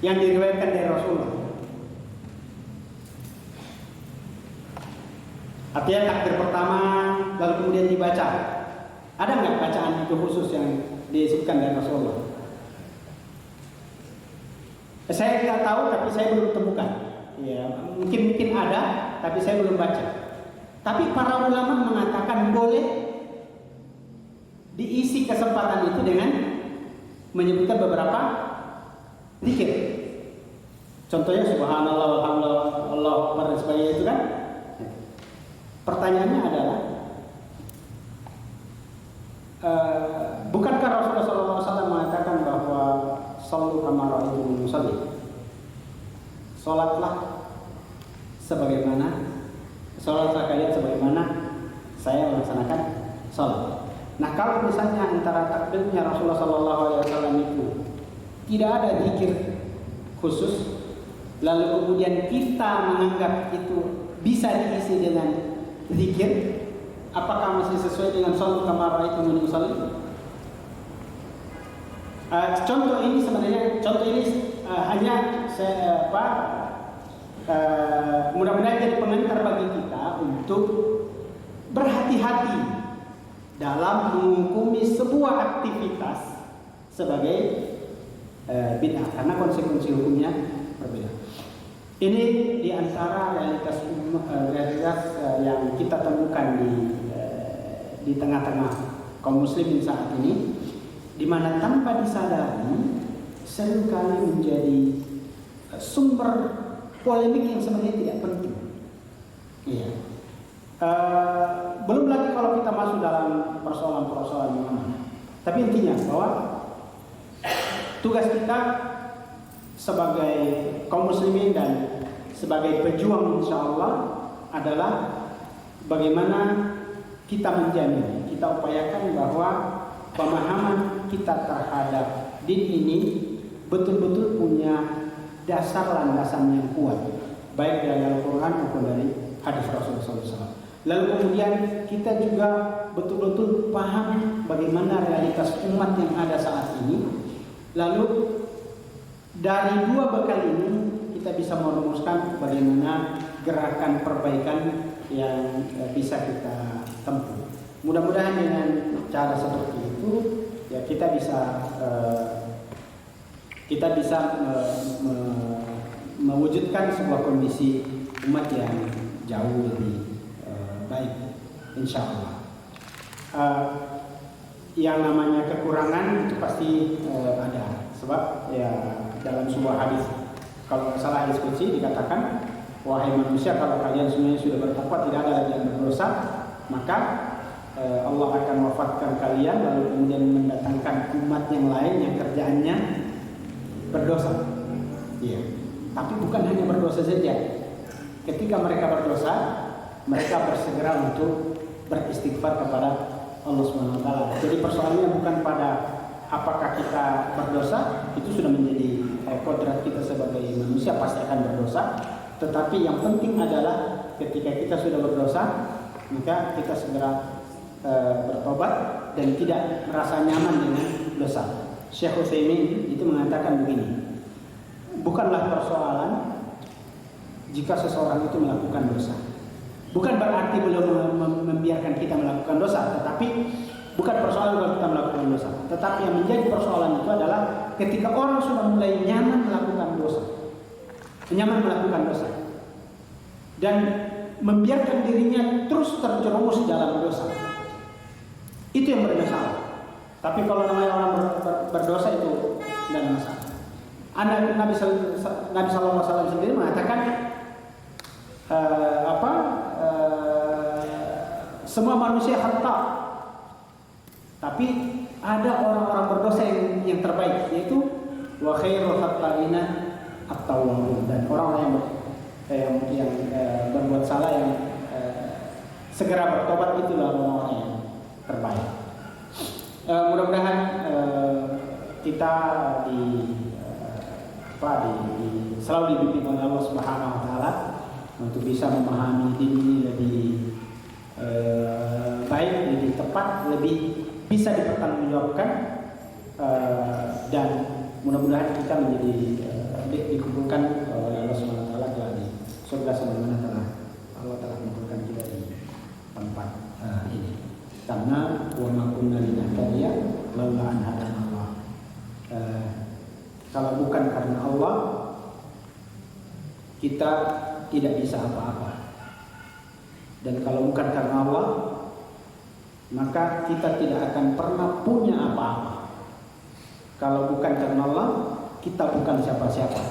yang diriwayatkan dari Rasulullah? Artinya takbir pertama lalu kemudian dibaca. Ada nggak bacaan itu khusus yang disebutkan dari Rasulullah? Saya nggak tahu, tapi saya belum temukan. Ya, mungkin ada, tapi saya belum baca. Tapi para ulama mengatakan boleh diisi kesempatan itu dengan menyebutkan beberapa zikir. Contohnya subhanallah, walhamdulillah, Allahu akbar dan sebagainya itu kan. Pertanyaannya adalah, bukankah Rasulullah SAW mengatakan bahwa sallu kama ra'aitumuni usalli? Salatlah kalian sebagaimana saya melaksanakan salat. Nah, kalau misalnya antara takbirnya Rasulullah SAW itu tidak ada zikir khusus, lalu kemudian kita menganggap itu bisa diisi dengan zikir, apakah masih sesuai dengan sallu kama ra'aitumuni usalli? Contoh ini hanya mudah-mudahan jadi pengantar bagi kita untuk berhati-hati dalam menghukumi sebuah aktivitas sebagai bid'ah karena konsekuensi hukumnya berbeda. Ini diantara realitas yang kita temukan di tengah-tengah kaum muslimin saat ini, di mana tanpa disadari seringkali menjadi sumber polemik yang sebenarnya tidak penting. Iya. Belum lagi kalau kita masuk dalam persoalan-persoalan yang mana. Tapi intinya bahwa tugas kita sebagai kaum muslimin dan sebagai pejuang insya Allah adalah bagaimana kita menjamin, kita upayakan bahwa pemahaman kita terhadap din ini betul-betul punya dasar landasan yang kuat, baik dari Al-Quran maupun dari hadis Rasulullah SAW. Lalu kemudian kita juga betul-betul paham bagaimana realitas umat yang ada saat ini. Lalu dari dua bekal ini kita bisa merumuskan bagaimana gerakan perbaikan yang bisa kita tempuh. Mudah-mudahan dengan cara seperti itu ya kita bisa mewujudkan sebuah kondisi umat yang jauh lebih baik, insya Allah. Yang namanya kekurangan itu pasti ada, sebab ya dalam sebuah hadis, kalau nggak salah hadis qudsi dikatakan, wahai manusia, kalau kalian semuanya sudah bertakwa, tidak ada lagi yang berdosa, maka Allah akan wafatkan kalian lalu kemudian mendatangkan umat yang lain yang kerjaannya berdosa. Iya. Tapi bukan hanya berdosa saja. Ketika mereka berdosa, mereka bersegera untuk beristighfar kepada Allah Subhanahu wa taala. Jadi persoalannya bukan pada apakah kita berdosa, itu sudah menjadi kodrat kita sebagai manusia, pasti akan berdosa. Tetapi yang penting adalah ketika kita sudah berdosa, maka kita segera bertobat dan tidak merasa nyaman dengan dosa. Syekh Utsaimin itu mengatakan begini, bukanlah persoalan jika seseorang itu melakukan dosa. Bukan berarti belum membiarkan kita melakukan dosa, tetapi bukan persoalan kalau kita melakukan dosa. Tetapi yang menjadi persoalan itu adalah ketika orang sudah mulai nyaman melakukan dosa dan membiarkan dirinya terus terjerumus dalam dosa. Itu yang bermasalah. Tapi kalau namanya orang berdosa itu tidak ada masalah. Nabi Sallallahu Alaihi Wasallam sendiri mengatakan semua manusia khata, tapi ada orang-orang berdosa yang terbaik, yaitu wa khairul khata'ina at-tawwabun, dan orang yang berbuat salah yang segera bertobat itulah orang-orang yang terbaik. Mudah-mudahan kita selalu dibimbing oleh Allah Subhanahu Wa Taala untuk bisa memahami ini lebih baik, lebih tepat, lebih bisa dipertanggungjawabkan, dan mudah-mudahan kita menjadi dikumpulkan oleh Allah Subhanahu Wa Taala di surga sebagaimana Allah telah mengumpulkan kita di tempat ini. Karena wa ma kunna linahtadiya laula an hadana Allah. Kalau bukan karena Allah, kita tidak bisa apa-apa. Dan kalau bukan karena Allah, maka kita tidak akan pernah punya apa-apa. Kalau bukan karena Allah, kita bukan siapa-siapa.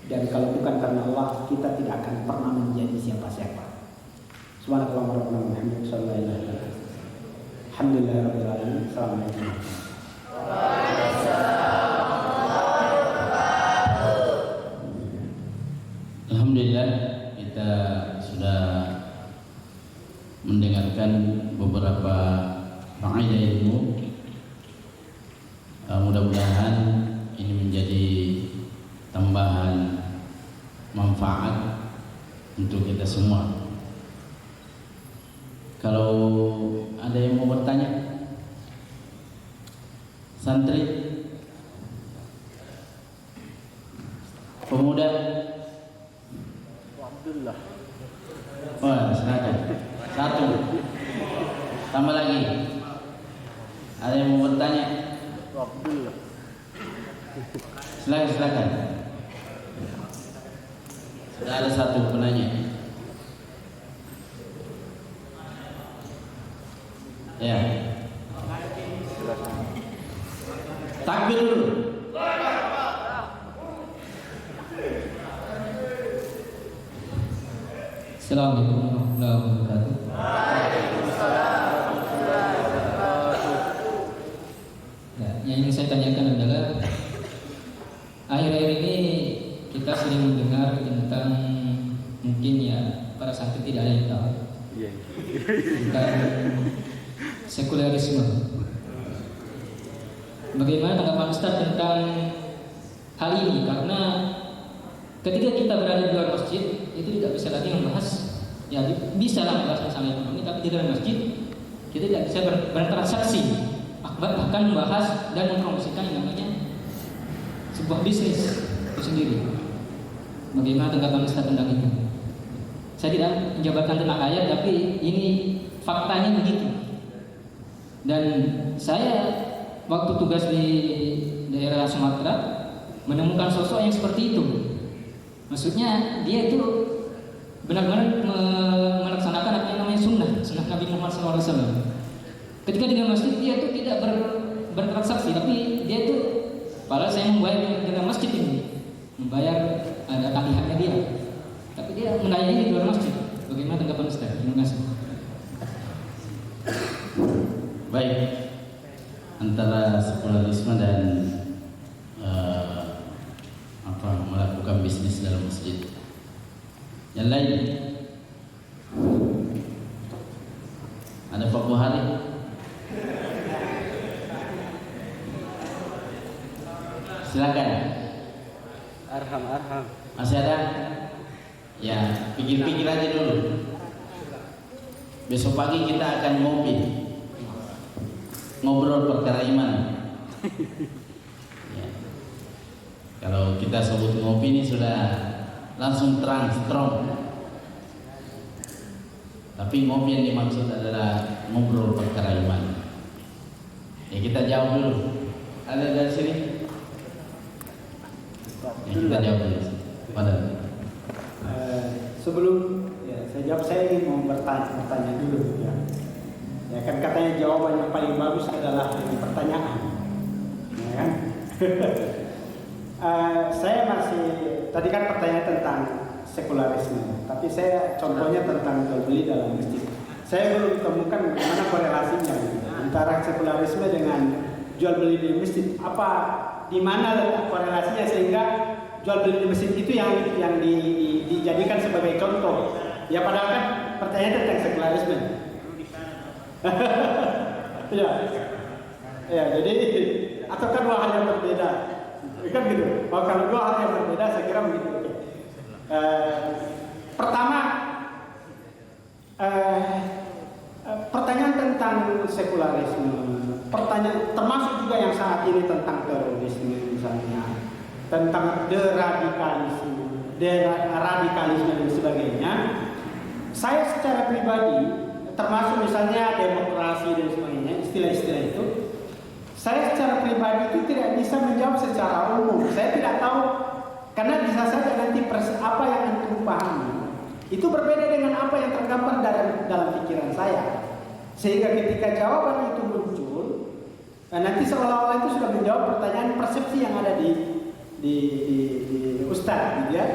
Dan kalau bukan karena Allah, kita tidak akan pernah menjadi siapa-siapa. Subhanallah wa bihamdihi, alhamdulillahirabbil alamin. Assalamualaikum. Alhamdulillah, kita sudah mendengarkan beberapa faedah ilmu. Mudah-mudahan ini menjadi tambahan manfaat untuk kita semua. Kalau ada yang mau bertanya, santri, pemuda, Alhamdulillah. oh silakan. Satu, tambah lagi. Ada yang mau bertanya? Alhamdulillah. Silakan. Sudah ada satu penanya. Ya. Takbir dulu. Assalamualaikum warahmatullahi wabarakatuh. Ya, yang ingin saya tanyakan adalah akhir-akhir ini kita sering mendengar tentang, mungkin ya para santri tidak ada yang tahu, tentang sekulerisme. Bagaimana tanggapan Ustaz tentang hal ini? Karena ketika kita berada di luar masjid, itu tidak bisa lagi membahas, ya bisa lah membahas masalah ekonomi, tapi di dalam masjid kita tidak bisa bertransaksi, bahkan membahas dan mempromosikan yang namanya sebuah bisnis itu sendiri. Bagaimana tanggapan Ustaz tentang itu? Saya tidak menjabarkan tentang ayat, tapi ini faktanya begitu. Dan saya waktu tugas di daerah Sumatera menemukan sosok yang seperti itu. Maksudnya dia itu benar-benar melaksanakan apa yang namanya sunnah Nabi Muhammad SAW. Ketika di dalam masjid dia itu tidak bertransaksi, tapi dia itu, padahal saya membayar di dalam masjid ini, membayar ada tagihannya dia, tapi dia melayani di luar masjid. Bagaimana tanggapan Ustaz? Terima kasih. Baik, antara sekularisme dan melakukan bisnis dalam masjid. Yang lain, ada Pak Buhari. Silakan. Arham. Masih ada? Ya, pikir-pikir aja dulu. Besok pagi kita akan ngobrol perkara iman. Ya. Kalau kita sebut ngopi ini sudah langsung terang, strong. Tapi ngopi yang dimaksud adalah ngobrol perkara iman. Ya, kita jawab dulu. Ada dari sini? Ya, kita jawab dulu. Sebelum saya jawab, saya ingin mau bertanya dulu ya. Ya kan katanya jawaban yang paling bagus adalah pertanyaan, ya kan? Saya masih tadi kan pertanyaan tentang sekularisme, tapi saya contohnya tentang jual beli dalam masjid. Saya belum temukan bagaimana korelasinya antara sekularisme dengan jual beli di masjid. Apa di mana letak korelasinya sehingga jual beli di masjid itu yang dijadikan sebagai contoh? Ya padahal kan pertanyaan tentang sekularisme. Ya, ya jadi ataukah dua hal yang berbeda? Kan gitu. Kalau dua hal yang berbeda, saya kira begitu. Pertama, pertanyaan tentang sekularisme, pertanyaan termasuk juga yang saat ini tentang terorisme misalnya, tentang deradikalisme dan sebagainya. Saya secara pribadi, termasuk misalnya demokrasi dan sebagainya, istilah-istilah itu, saya secara pribadi itu tidak bisa menjawab secara umum. Saya tidak tahu, karena bisa saja nanti apa yang antum pahami itu berbeda dengan apa yang tergambar dalam pikiran saya. Sehingga ketika jawaban itu muncul, nanti seolah-olah itu sudah menjawab pertanyaan persepsi yang ada di Ustadz, gitu ya.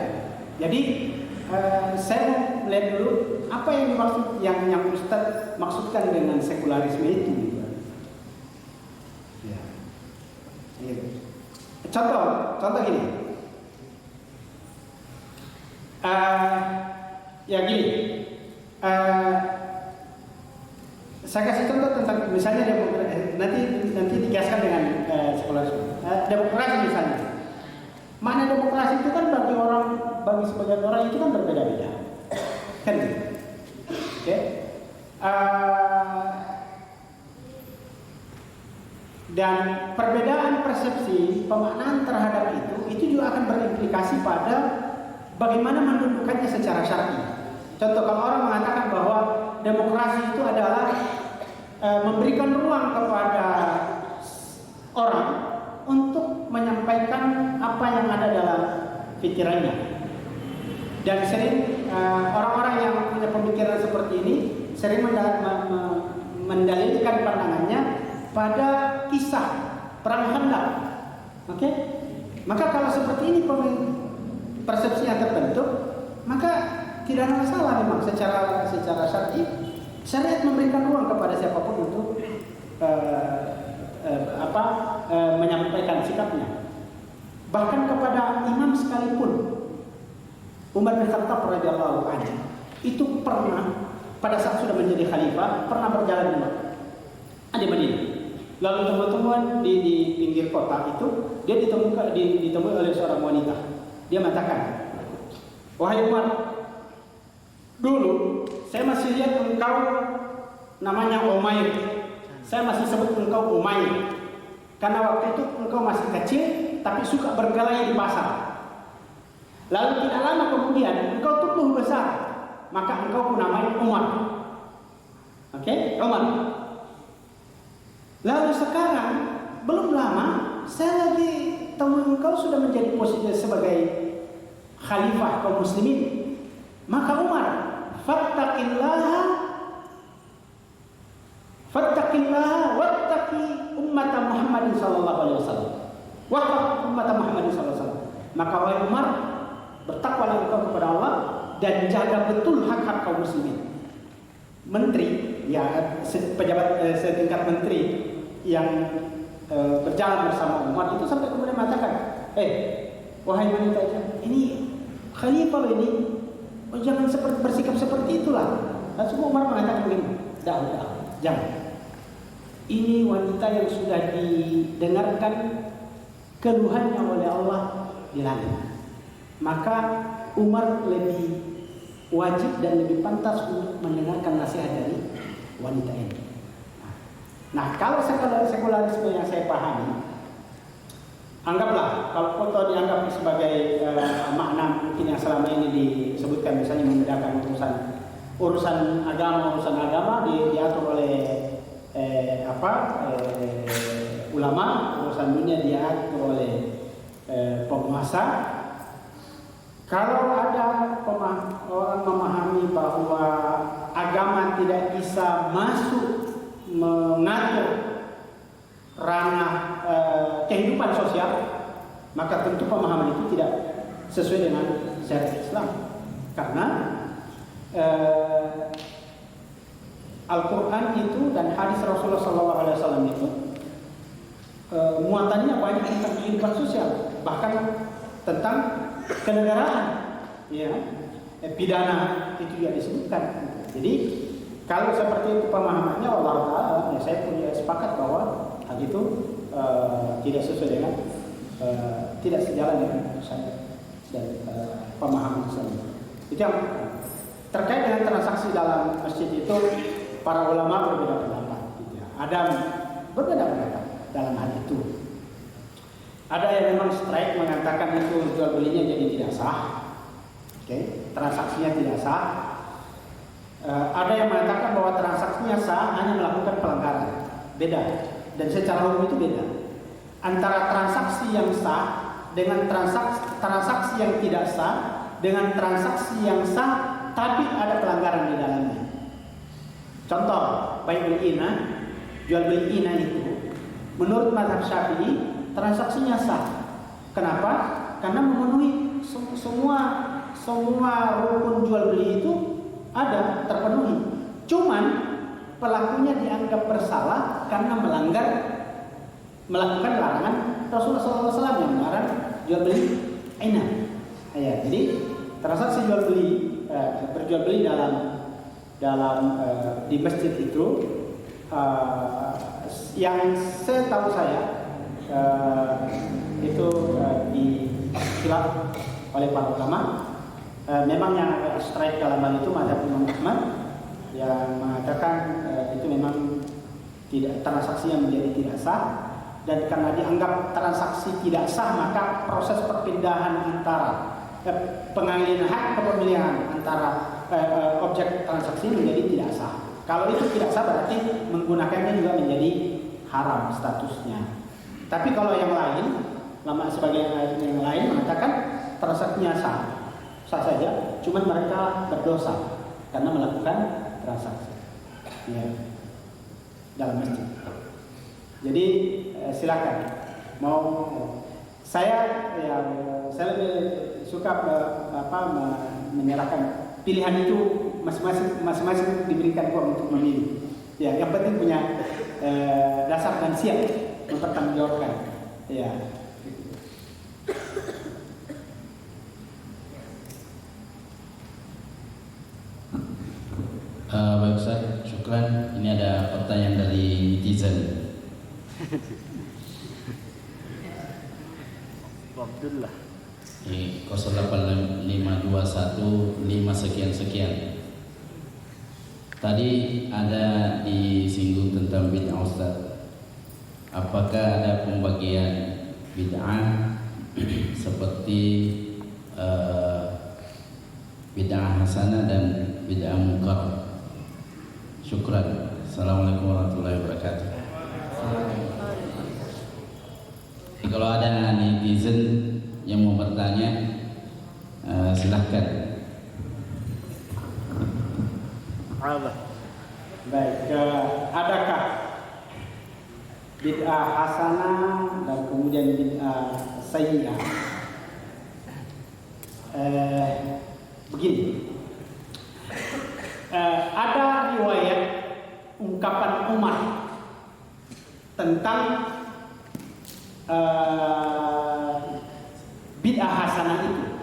Jadi saya mau melihat dulu apa yang dimaksud yang Ustadz maksudkan dengan sekularisme itu. Ya. Contoh gini. Ya gini. Saya kasih contoh tentang misalnya demokrasi. Nanti dikiaskan dengan sekularisme. Demokrasi misalnya. Makna demokrasi itu kan bagi sebagian orang itu kan berbeda-beda. Kan gitu. Oke. Dan perbedaan persepsi pemaknaan terhadap itu juga akan berimplikasi pada bagaimana mendudukannya secara syar'i. Contoh, kalau orang mengatakan bahwa demokrasi itu adalah memberikan ruang kepada orang untuk menyampaikan apa yang ada dalam pikirannya. Dan sering orang-orang yang punya pemikiran seperti ini sering mendalilkan pandangannya pada kisah perang Khandaq. Oke? Maka kalau seperti ini persepsi yang terbentuk, maka tidak ada masalah memang secara syar'i. Syariat memberikan ruang kepada siapapun untuk menyampaikan sikapnya. Bahkan kepada imam sekalipun. Umar bin Khattab radhiyallahu anhu itu pernah pada saat sudah menjadi khalifah pernah berjalan di Madinah. Lalu teman-teman di pinggir kota itu dia ditemui oleh seorang wanita. Dia mengatakan, "Wahai Umar, dulu saya masih lihat engkau namanya Umair. Saya masih sebut engkau Umair karena waktu itu engkau masih kecil tapi suka berkelahi di pasar. Lalu tidak lama kemudian engkau tumbuh besar, maka engkau pun namanya Umar. Oke, Umar. Lalu sekarang belum lama saya lagi temui engkau sudah menjadi posisi sebagai khalifah kaum muslimin. Maka Umar, fattaqillaha wattaqi ummat Muhammadin sallallahu alaihi wasallam. Wattaqi ummat Muhammadin sallallahu alaihi wasallam. Maka wahai Umar, bertakwalah engkau kepada Allah dan jaga betul hak-hak kaum muslimin. Menteri, ya pejabat setingkat menteri yang berjalan bersama Umar itu sampai kemudian mengatakan, wahai wanita, ini khalifah loh ini, jangan bersikap seperti itulah. Lalu Umar mengatakan begini, jangan. Ini wanita yang sudah didengarkan keluhannya oleh Allah di langit. Maka Umar lebih wajib dan lebih pantas untuk mendengarkan nasihat dari wanita ini. Nah, kalau sekularisme yang saya pahami, anggaplah kalau foto dianggap sebagai makna mungkin yang selama ini disebutkan, misalnya membedakan urusan agama diatur oleh ulama, urusan dunia diatur oleh penguasa. Kalau ada orang memahami bahwa agama tidak bisa masuk mengatur ranah kehidupan sosial, maka tentu pemahaman itu tidak sesuai dengan syariat Islam. Karena Al-Quran itu dan hadis Rasulullah SAW itu muatannya banyak tentang kehidupan sosial, bahkan tentang kenegaraan, ya, pidana itu juga disebutkan. Jadi kalau seperti itu pemahamannya, Allah Taala, ya saya punya sepakat bahwa hal itu tidak sesuai dengan tidak sejalan dengan syariat dan pemahaman Islam. Itu yang terkait dengan transaksi dalam masjid itu, para ulama berbeda pendapat. Gitu ya. Ada berbeda pendapat dalam hal itu. Ada yang memang strike mengatakan itu jual belinya jadi tidak sah, transaksinya tidak sah. Ada yang mengatakan bahwa transaksinya sah, hanya melakukan pelanggaran. Beda, dan secara hukum itu beda. Antara transaksi yang sah dengan transaksi yang tidak sah, dengan transaksi yang sah tapi ada pelanggaran di dalamnya. Contoh, jual beli ina itu menurut mazhab Syafi'i transaksinya sah. Kenapa? Karena memenuhi semua rukun jual beli itu ada, terpenuhi. Cuman pelakunya dianggap bersalah karena melakukan larangan Rasulullah SAW yang melarang jual beli ina. Ya, jadi transaksi jual beli, berjual beli dalam di masjid itu yang setahu saya itu dikhilaf oleh para ulama. Memang yang strike dalam hal itu mazhab Imam Ahmad yang mengatakan itu memang tidak, transaksi yang menjadi tidak sah, dan karena dianggap transaksi tidak sah maka proses perpindahan antara pengalihan hak kepemilikan antara objek transaksi menjadi tidak sah. Kalau itu tidak sah berarti menggunakannya juga menjadi haram statusnya. Tapi kalau yang lain, sebagian yang lain mengatakan transaksinya sah saja, cuman mereka berdosa karena melakukan transaksi, ya, dalam masjid. Jadi silakan mau saya lebih suka menyerahkan pilihan itu masing-masing diberikan ruang untuk memilih. Ya, yang penting punya dasar dan siap mempertanggungjawabkan. Ya. Baik Ustaz, syukran. Ini ada pertanyaan dari netizen. Abdullah. 08521 sekian. Tadi ada disinggung tentang bid'ah Ustaz. Apakah ada pembagian bid'ah seperti bid'ah hasanah dan bid'ah munkar? Syukran. Assalamualaikum warahmatullahi wabarakatuh. Kalau ada netizen yang mau bertanya, silahkan. Baik, adakah bid'ah hasanah dan kemudian bid'ah sayyi'ah? Begini, ada riwayat ungkapan Umar tentang bid'ah hasanah itu.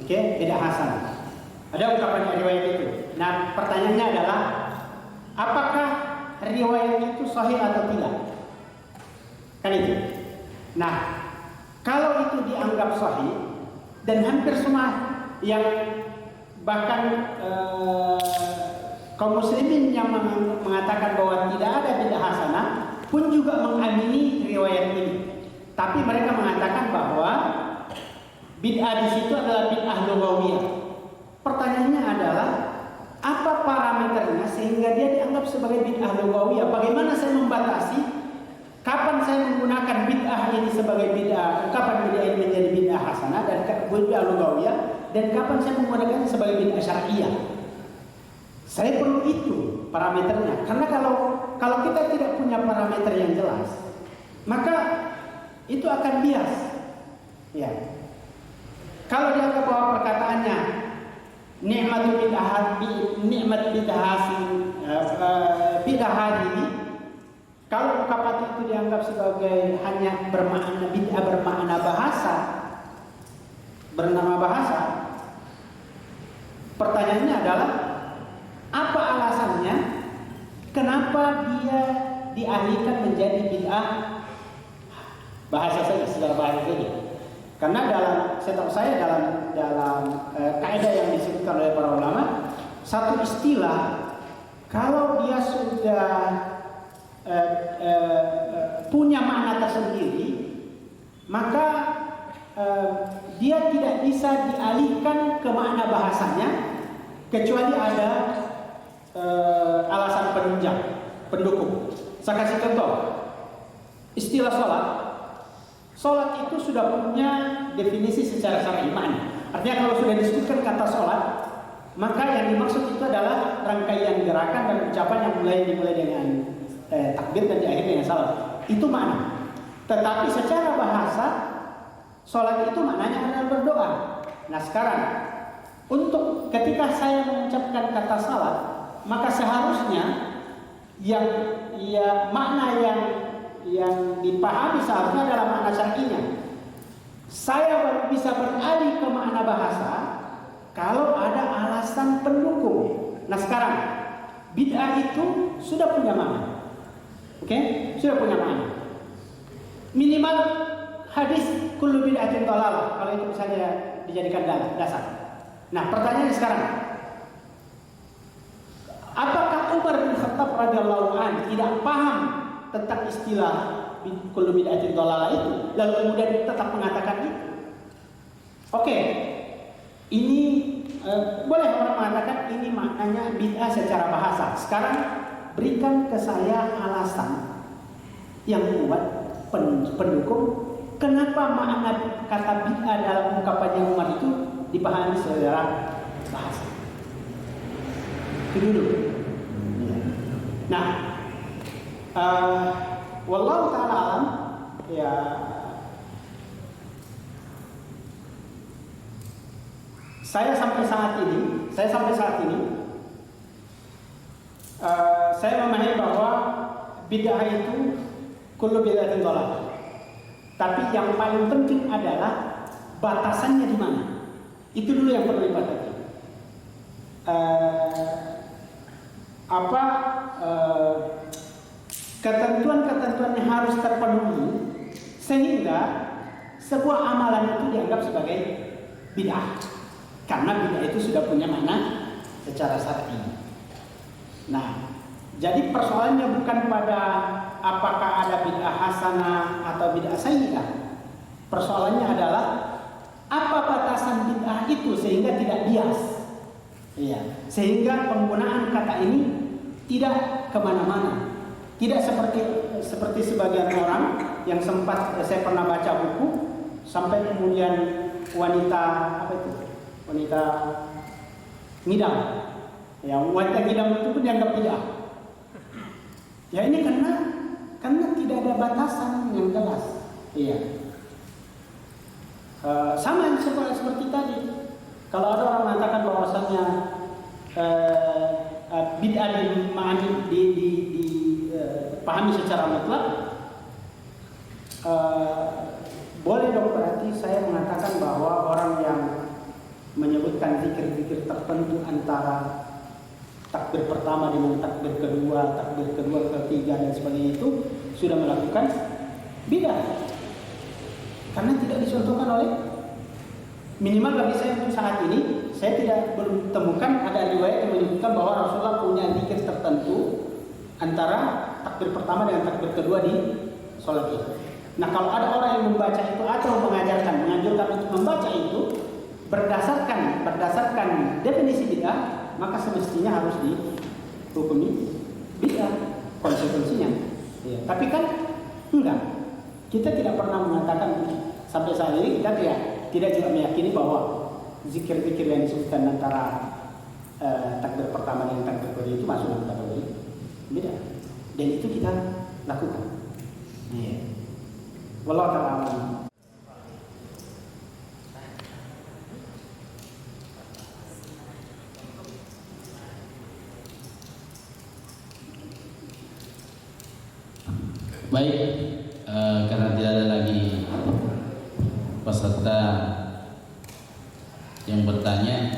Bid'ah hasanah. Ada ungkapan riwayat itu. Nah, pertanyaannya adalah apakah riwayat itu sahih atau tidak? Kan itu. Nah, kalau itu dianggap sahih dan hampir semua yang bahkan kaum muslimin yang mengatakan bahwa tidak ada bid'ah hasanah pun juga mengamini riwayat ini. Tapi mereka mengatakan bahwa bid'ah di situ adalah bid'ah lughawiyah. Pertanyaannya adalah apa parameternya sehingga dia dianggap sebagai bid'ah lughawiyah? Bagaimana saya membatasi kapan saya menggunakan bid'ah ini sebagai bid'ah, kapan bid'ah ini menjadi bid'ah hasanah dan bid'ah lughawiyah, dan kapan saya menggunakannya sebagai bid'ah syar'iyah? Saya perlu itu parameternya. Karena kalau kita tidak punya parameter yang jelas, maka itu akan bias. Ya. Kalau dianggap bahwa perkataannya nikmat bid'ah ini, kalau ungkapan itu dianggap sebagai hanya bermakna bid'ah, bermakna bahasa, bernama bahasa, pertanyaannya adalah apa alasannya? Kenapa dia dialihkan menjadi bid'ah bahasa saja, secara bahasa saja? Karena setahu saya dalam kaidah yang disebutkan oleh para ulama, satu istilah kalau dia sudah punya makna tersendiri, maka dia tidak bisa dialihkan ke makna bahasanya kecuali ada alasan penunjang, pendukung. Saya kasih contoh, istilah sholat. Sholat itu sudah punya definisi secara syar'i makna. Artinya kalau sudah disebutkan kata sholat, maka yang dimaksud itu adalah rangkaian gerakan dan ucapan yang dimulai dengan takbir dan diakhiri dengan salam. Itu makna. Tetapi secara bahasa, sholat itu maknanya adalah berdoa. Nah sekarang, untuk ketika saya mengucapkan kata salat, maka seharusnya makna yang dipahami seharusnya adalah makna syar'inya. Saya baru bisa beralih ke makna bahasa kalau ada alasan pendukung. Nah sekarang bid'ah itu sudah punya makna, oke? Sudah punya makna. Minimal hadis kullu bid'atin dhalalah, kalau itu misalnya dijadikan dasar. Nah pertanyaannya sekarang, apakah Umar bin Khattab radhiyallahu anhu tidak paham tentang istilah kullu bid'atin dhalalah itu, lalu kemudian tetap mengatakan itu? Oke, ini boleh orang mengatakan ini maknanya bid'ah secara bahasa. Sekarang berikan ke saya alasan yang kuat, pendukung kenapa makna kata bid'ah dalam ungkapannya Umar itu dipahami secara bahasa. Itu dulu. Nah, wallahu ta'ala alam, ya saya sampai saat ini saya memahami bahwa bid'ah itu kullu bid'atin dhalalah. Tapi yang paling penting adalah batasannya di mana. Itu dulu yang perlu dibatasi. Ketentuan-ketentuan yang harus terpenuhi sehingga sebuah amalan itu dianggap sebagai bid'ah. Karena bid'ah itu sudah punya makna secara syar'i. Nah, jadi persoalannya bukan pada apakah ada bid'ah hasanah atau bid'ah sayyi'ah. Persoalannya adalah apa batasan bid'ah itu sehingga tidak bias. Iya, sehingga penggunaan kata ini tidak kemana-mana. Tidak seperti sebagian orang yang sempat saya pernah baca buku sampai kemudian wanita ngidam. Ya, wanita ngidam itu pun dianggap bid'ah. Ya ini karena tidak ada batasan yang jelas. Iya. Sama seperti tadi. Kalau ada orang mengatakan bahwasanya bid'ah dipahami secara mutlak, boleh dong berarti saya mengatakan bahwa orang yang menyebutkan zikir-zikir tertentu antara takbir pertama dengan takbir kedua, ketiga dan sebagainya itu sudah melakukan bid'ah. Karena tidak dicontohkan oleh, minimal bagi saya untuk saat ini saya belum temukan ada riwayat yang menyebutkan bahwa Rasulullah punya zikir tertentu antara takbir pertama dengan takbir kedua di sholat itu. Nah kalau ada orang yang membaca itu atau menganjurkan untuk membaca itu berdasarkan definisi bid'ah, maka semestinya harus dihukumi bid'ah konsekuensinya. Ya. Tapi kan enggak. Kita tidak pernah mengatakan sampai saat ini kita tidak juga meyakini bahwa zikir-zikir yang disebutkan antara takbir pertama dengan takbir kedua itu masuk dalam kategori bid'ah. Dan itu kita lakukan. Wallahu ta'ala. Baik, karena tidak ada lagi peserta yang bertanya,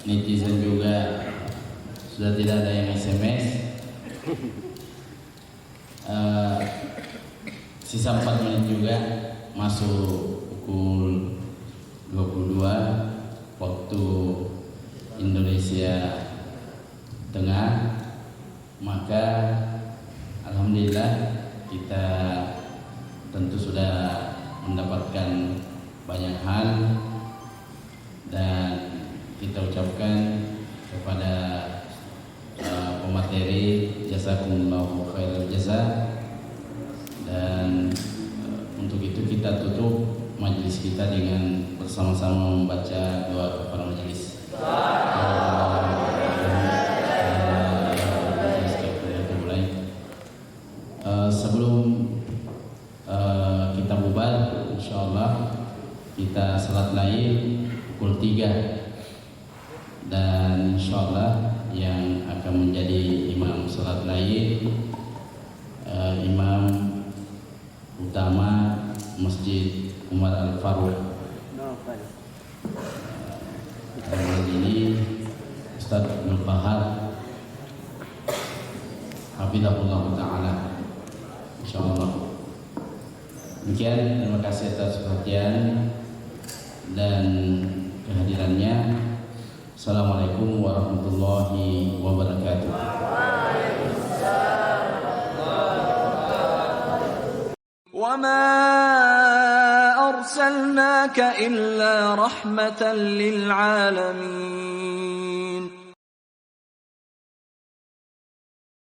netizen juga sudah tidak ada yang SMS. Sisa 4 menit juga masuk pukul 22 waktu Indonesia Tengah, maka alhamdulillah kita tentu sudah mendapatkan banyak hal, dan kita ucapkan kepada pemateri jazakumullahu khairal jazaa. Dan untuk itu kita tutup majelis kita dengan bersama-sama membaca doa kepada majelis. Sebelum kita bubar, insyaallah kita salat lain pukul 3, dan insyaallah yang akan menjadi imam salat lain imam utama Masjid Umar Al-Faruq hari ini Ustaz Abdul Bahar hafizahullah ta'ala, insyaallah. Demikian, terima kasih atas perhatian dan kehadirannya. Assalamualaikum warahmatullahi wabarakatuh. وما أرسلناك إلا رحمة للعالمين